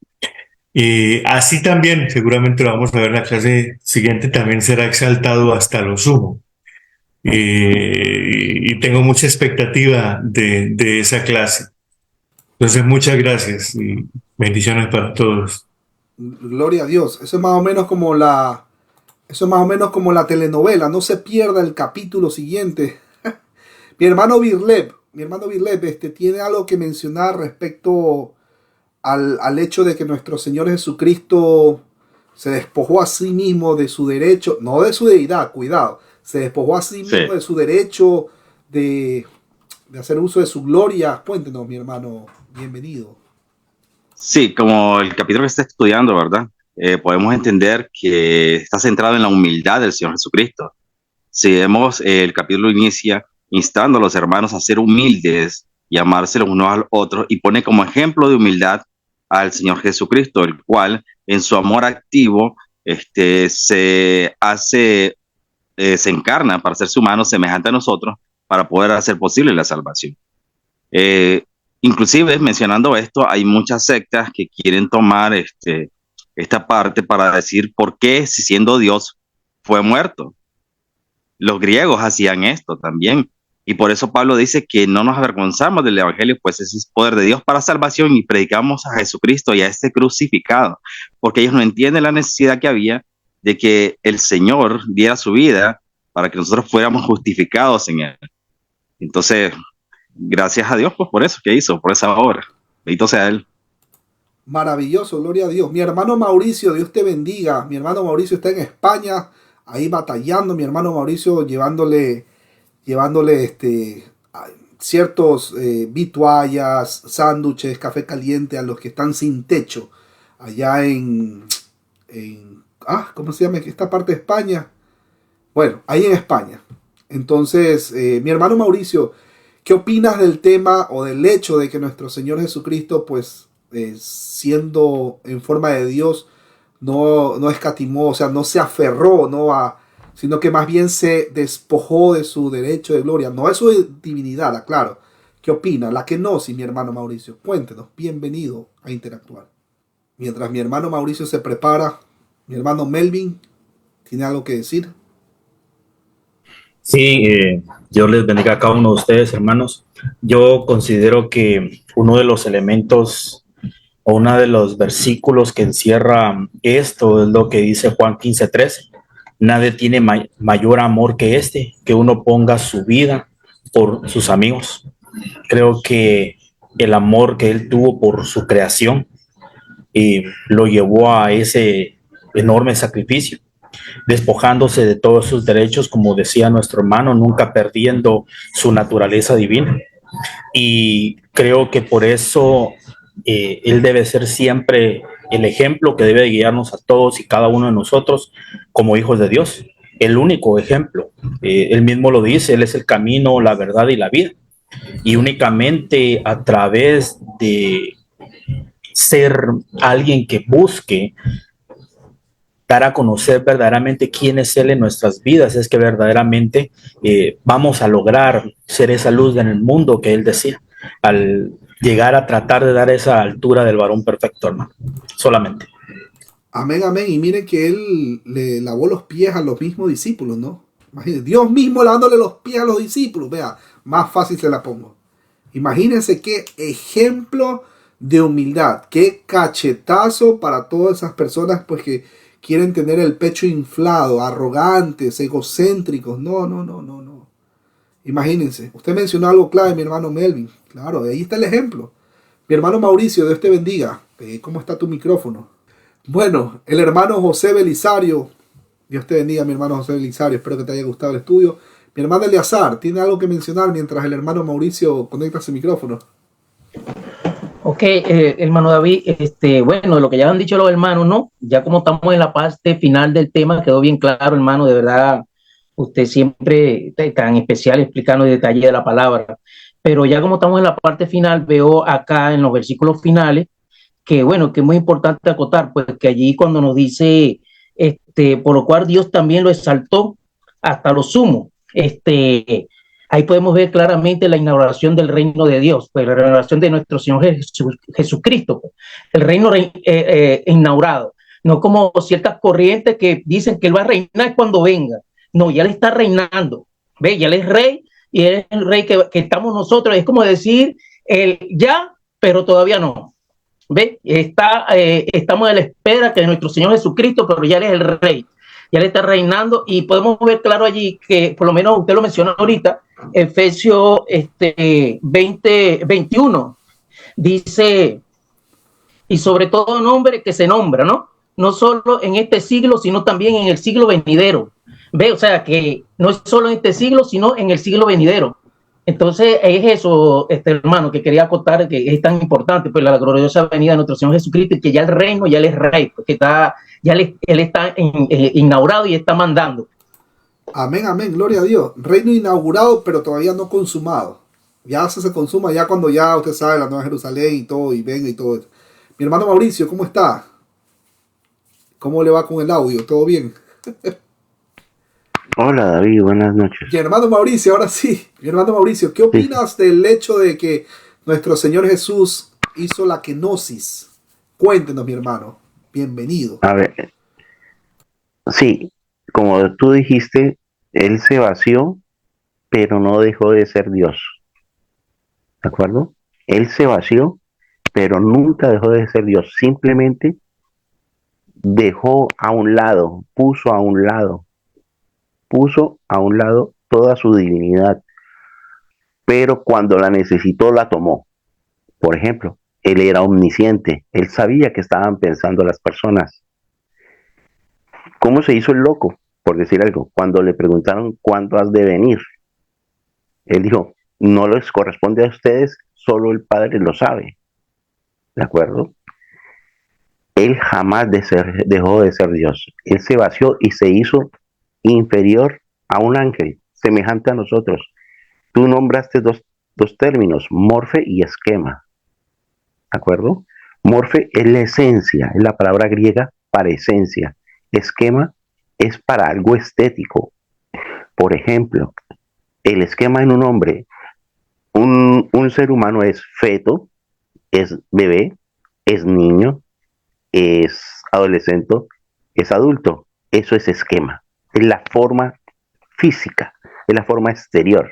Así también, seguramente lo vamos a ver en la clase siguiente, también será exaltado hasta lo sumo. Y tengo mucha expectativa de esa clase. Entonces, muchas gracias y bendiciones para todos. Gloria a Dios. Eso es más o menos como la telenovela. No se pierda el capítulo siguiente. Mi hermano Birlep, tiene algo que mencionar respecto al hecho de que nuestro Señor Jesucristo se despojó a sí mismo de su derecho, no de su deidad, cuidado, se despojó a sí mismo de su derecho de hacer uso de su gloria. Cuéntenos, mi hermano, bienvenido. Sí, como el capítulo que está estudiando, ¿verdad? Podemos entender que está centrado en la humildad del Señor Jesucristo. Si vemos, el capítulo inicia instando a los hermanos a ser humildes y amarse los unos a los otros, y pone como ejemplo de humildad al Señor Jesucristo, el cual en su amor activo se encarna para hacerse humano semejante a nosotros para poder hacer posible la salvación. Inclusive, mencionando esto, hay muchas sectas que quieren tomar esta parte para decir por qué, si siendo Dios, fue muerto. Los griegos hacían esto también. Y por eso Pablo dice que no nos avergonzamos del evangelio, pues ese es poder de Dios para salvación, y predicamos a Jesucristo y a este crucificado, porque ellos no entienden la necesidad que había de que el Señor diera su vida para que nosotros fuéramos justificados en él. Entonces, gracias a Dios pues por eso que hizo, por esa obra. Bendito sea él. Maravilloso, gloria a Dios. Mi hermano Mauricio, Dios te bendiga. Mi hermano Mauricio está en España, ahí batallando. Mi hermano Mauricio llevándole ciertos vituallas, sándwiches, café caliente a los que están sin techo allá ¿cómo se llama esta parte de España? Bueno, ahí en España. Entonces, mi hermano Mauricio, ¿qué opinas del tema o del hecho de que nuestro Señor Jesucristo, pues, siendo en forma de Dios, no escatimó, o sea, no se aferró, sino que más bien se despojó de su derecho de gloria, no de su divinidad, aclaro? ¿Qué opina? La que no, sí, mi hermano Mauricio. Cuéntenos, bienvenido a interactuar. Mientras mi hermano Mauricio se prepara, mi hermano Melvin, ¿tiene algo que decir? Sí, Dios les bendiga a cada uno de ustedes, hermanos. Yo considero que uno de los elementos o uno de los versículos que encierra esto es lo que dice Juan 15:13. Nadie tiene mayor amor que que uno ponga su vida por sus amigos. Creo que el amor que él tuvo por su creación lo llevó a ese enorme sacrificio, despojándose de todos sus derechos, como decía nuestro hermano, nunca perdiendo su naturaleza divina. Y creo que por eso él debe ser siempre el ejemplo que debe guiarnos a todos y cada uno de nosotros como hijos de Dios, el único ejemplo. Él mismo lo dice, él es el camino, la verdad y la vida. Y únicamente a través de ser alguien que busque dar a conocer verdaderamente quién es Él en nuestras vidas, es que verdaderamente vamos a lograr ser esa luz en el mundo que Él decía, al llegar a tratar de dar esa altura del varón perfecto, hermano, solamente. Amén, amén. Y miren que él le lavó los pies a los mismos discípulos, ¿no? Imagínense, Dios mismo lavándole los pies a los discípulos. Vea, más fácil se la pongo. Imagínense qué ejemplo de humildad, qué cachetazo para todas esas personas pues que quieren tener el pecho inflado, arrogantes, egocéntricos. No, no, no, no, no. Imagínense, usted mencionó algo clave, mi hermano Melvin. Claro, ahí está el ejemplo. Mi hermano Mauricio, Dios te bendiga. ¿Cómo está tu micrófono? Bueno, el hermano José Belisario, Dios te bendiga, mi hermano José Belisario, espero que te haya gustado el estudio. Mi hermano Eleazar, ¿tiene algo que mencionar mientras el hermano Mauricio conecta su micrófono? Ok, hermano David, bueno, lo que ya han dicho los hermanos, ¿no? Ya como estamos en la parte final del tema, quedó bien claro, hermano, de verdad, usted siempre tan especial explicando el detalle de la palabra. Pero ya como estamos en la parte final, veo acá en los versículos finales que, bueno, que es muy importante acotar, pues que allí cuando nos dice, por lo cual Dios también lo exaltó hasta lo sumo, ahí podemos ver claramente la inauguración del reino de Dios, pues la inauguración de nuestro Señor Jesucristo, pues, el reino inaugurado, no como ciertas corrientes que dicen que Él va a reinar cuando venga, no, ya Él está reinando, ¿ve? Ya Él es rey y Él es el rey que estamos nosotros, es como decir, Él ya, pero todavía no. ¿Ve? Estamos a la espera que nuestro Señor Jesucristo, pero ya Él es el Rey, ya Él está reinando y podemos ver claro allí que, por lo menos usted lo mencionó ahorita, Efesios 21, dice, y sobre todo nombre que se nombra, ¿no? No solo en este siglo, sino también en el siglo venidero. ¿Ve? O sea, que no es solo en este siglo, sino en el siglo venidero. Entonces es eso, hermano, que quería acotar, que es tan importante, pues la gloriosa venida de nuestro Señor Jesucristo, y que ya el reino, ya Él es rey, porque Él está inaugurado y está mandando. Amén, amén, gloria a Dios. Reino inaugurado, pero todavía no consumado. Ya se consuma ya cuando ya usted sabe la Nueva Jerusalén y todo, y venga y todo eso. Mi hermano Mauricio, ¿cómo está? ¿Cómo le va con el audio? ¿Todo bien? Hola David, buenas noches. Mi hermano Mauricio, ahora sí. Mi hermano Mauricio, ¿qué opinas del hecho de que nuestro Señor Jesús hizo la kenosis? Cuéntenos, mi hermano. Bienvenido. A ver, sí, como tú dijiste, Él se vació, pero no dejó de ser Dios. ¿De acuerdo? Él se vació, pero nunca dejó de ser Dios. Simplemente dejó a un lado, puso a un lado toda su divinidad, pero cuando la necesitó la tomó. Por ejemplo, Él era omnisciente, Él sabía que estaban pensando las personas. ¿Cómo se hizo el loco? Por decir algo, cuando le preguntaron cuándo has de venir, Él dijo, no les corresponde a ustedes, solo el Padre lo sabe. ¿De acuerdo? Él jamás dejó de ser Dios. Él se vació y se hizo inferior a un ángel, semejante a nosotros. Tú nombraste dos términos, morfe y esquema. ¿De acuerdo? Morfe es la esencia, es la palabra griega para esencia. Esquema es para algo estético. Por ejemplo, el esquema en un hombre, un ser humano es feto, es bebé, es niño, es adolescente, es adulto. Eso es esquema. Es la forma física, es la forma exterior.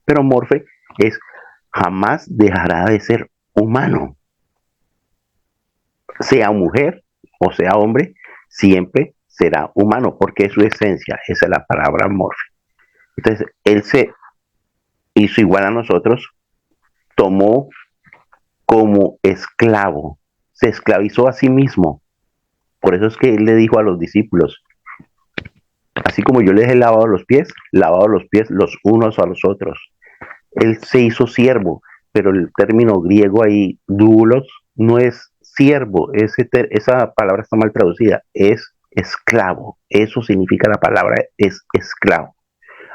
Pero morfe es jamás dejará de ser humano. Sea mujer o sea hombre, siempre será humano, porque es su esencia, esa es la palabra morfe. Entonces, Él se hizo igual a nosotros, tomó como esclavo, se esclavizó a sí mismo. Por eso es que Él le dijo a los discípulos, así como yo les he lavado los pies los unos a los otros. Él se hizo siervo, pero el término griego ahí, doulos, no es siervo, esa palabra está mal traducida, es esclavo. Eso significa la palabra, es esclavo.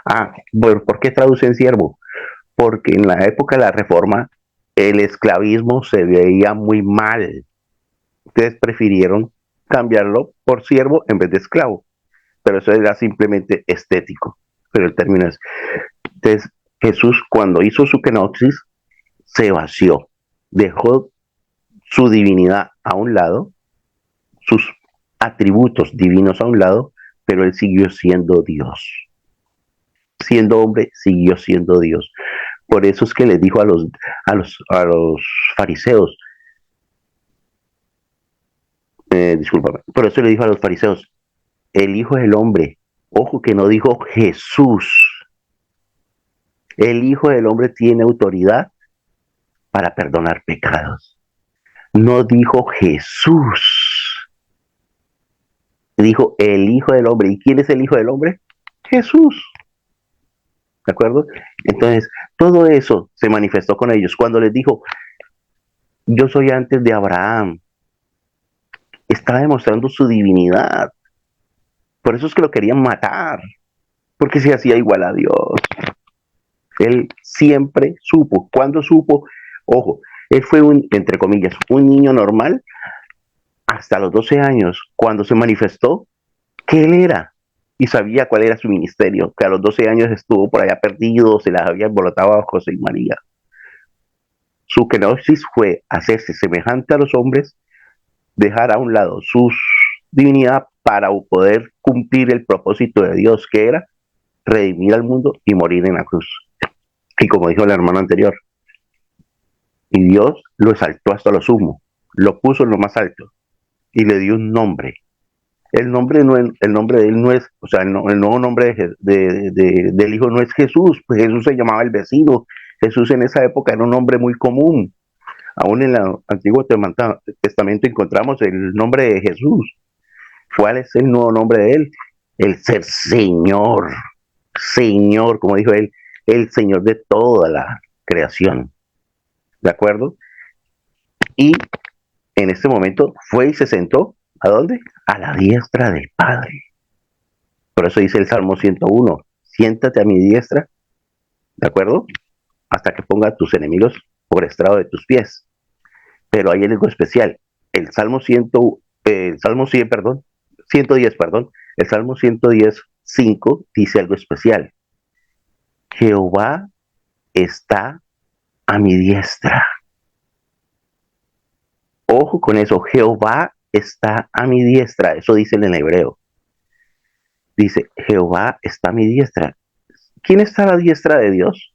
Ah, bueno, ¿por qué traducen siervo? porque en la época de la Reforma el esclavismo se veía muy mal. Ustedes prefirieron cambiarlo por siervo en vez de esclavo, pero eso era simplemente estético, pero el término es. Entonces, Jesús, cuando hizo su kenosis, se vació, dejó su divinidad a un lado, sus atributos divinos a un lado, pero él siguió siendo Dios. Siendo hombre, siguió siendo Dios. Por eso es que les dijo a los fariseos, discúlpame, por eso le dijo a los fariseos, el Hijo del Hombre, ojo que no dijo Jesús, el Hijo del Hombre tiene autoridad para perdonar pecados. No dijo Jesús, dijo el Hijo del Hombre. ¿Y quién es el Hijo del Hombre? Jesús. ¿De acuerdo? Entonces, todo eso se manifestó con ellos. Cuando les dijo, yo soy antes de Abraham, estaba demostrando su divinidad. Por eso es que lo querían matar, porque se hacía igual a Dios. Él siempre supo. ¿Cuándo supo? Ojo, él fue entre comillas, un niño normal hasta los 12 años, cuando se manifestó que él era y sabía cuál era su ministerio, que a los 12 años estuvo por allá perdido, se las había embolotado a José y María. Su kenosis fue hacerse semejante a los hombres, dejar a un lado su divinidad para poder cumplir el propósito de Dios, que era redimir al mundo y morir en la cruz. Y como dijo el hermano anterior, y Dios lo exaltó hasta lo sumo, lo puso en lo más alto y le dio un nombre. El nombre de él no es, o sea, el nuevo nombre del hijo no es Jesús, pues Jesús se llamaba el vecino. Jesús en esa época era un nombre muy común. Aún en el Antiguo Testamento encontramos el nombre de Jesús. ¿Cuál es el nuevo nombre de él? El ser Señor. Señor, como dijo él, el Señor de toda la creación. ¿De acuerdo? Y en este momento fue y se sentó, ¿a dónde? A la diestra del Padre. Por eso dice el Salmo 101, siéntate a mi diestra, ¿de acuerdo? Hasta que ponga a tus enemigos por estrado de tus pies. Pero hay algo especial. El Salmo 110, el Salmo 110:5 dice algo especial. Jehová está a mi diestra. Ojo con eso, Jehová está a mi diestra. Eso dice en hebreo. Dice, Jehová está a mi diestra. ¿Quién está a la diestra de Dios?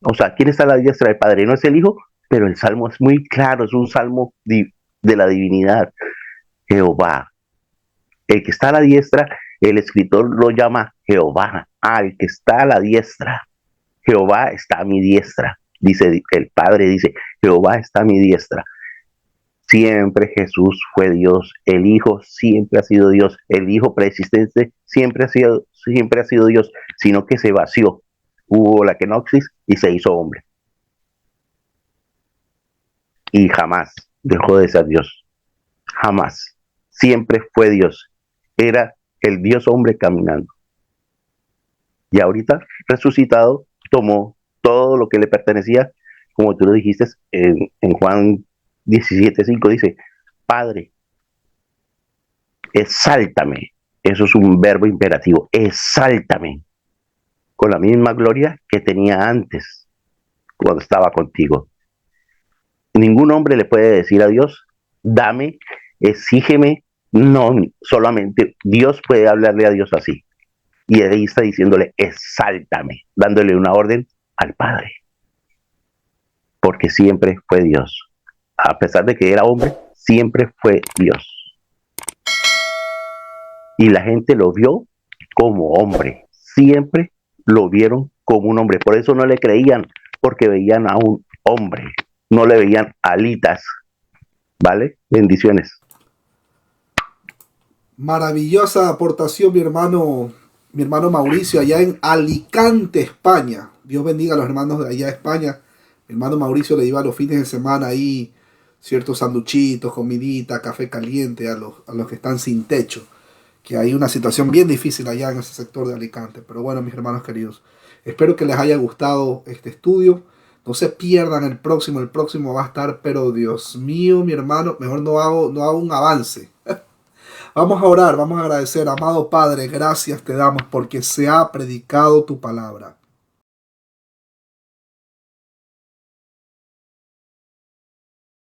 O sea, ¿quién está a la diestra del Padre? No es el Hijo, pero el Salmo es muy claro, es un Salmo de la divinidad. Jehová. El que está a la diestra, el escritor lo llama Jehová. El que está a la diestra. Jehová está a mi diestra. Dice el Padre, dice, Jehová está a mi diestra. Siempre Jesús fue Dios, el Hijo siempre ha sido Dios, el Hijo preexistente siempre ha sido Dios, sino que se vació, hubo la kenosis y se hizo hombre. Y jamás dejó de ser Dios, jamás, siempre fue Dios, era el Dios hombre caminando. Y ahorita, resucitado, tomó todo lo que le pertenecía, como tú lo dijiste en Juan 17:5 dice, Padre, exáltame. Eso es un verbo imperativo, exáltame con la misma gloria que tenía antes, cuando estaba contigo. Ningún hombre le puede decir a Dios, dame, exígeme. No, solamente Dios puede hablarle a Dios así. Y ahí está diciéndole, exáltame, dándole una orden al Padre. Porque siempre fue Dios. A pesar de que era hombre, siempre fue Dios. Y la gente lo vio como hombre. Siempre lo vieron como un hombre. Por eso no le creían, porque veían a un hombre. No le veían alitas. ¿Vale? Bendiciones. Maravillosa aportación, mi hermano Mauricio, allá en Alicante, España. Dios bendiga a los hermanos de allá de España. Mi hermano Mauricio le iba a los fines de semana ahí ciertos sanduchitos, comidita, café caliente a los que están sin techo, que hay una situación bien difícil allá en ese sector de Alicante. Pero bueno, mis hermanos queridos, Espero que les haya gustado este estudio. No se pierdan el próximo va a estar, pero Dios mío, mi hermano, mejor no hago un avance. Vamos a orar, vamos a agradecer, amado Padre, gracias te damos porque se ha predicado tu palabra.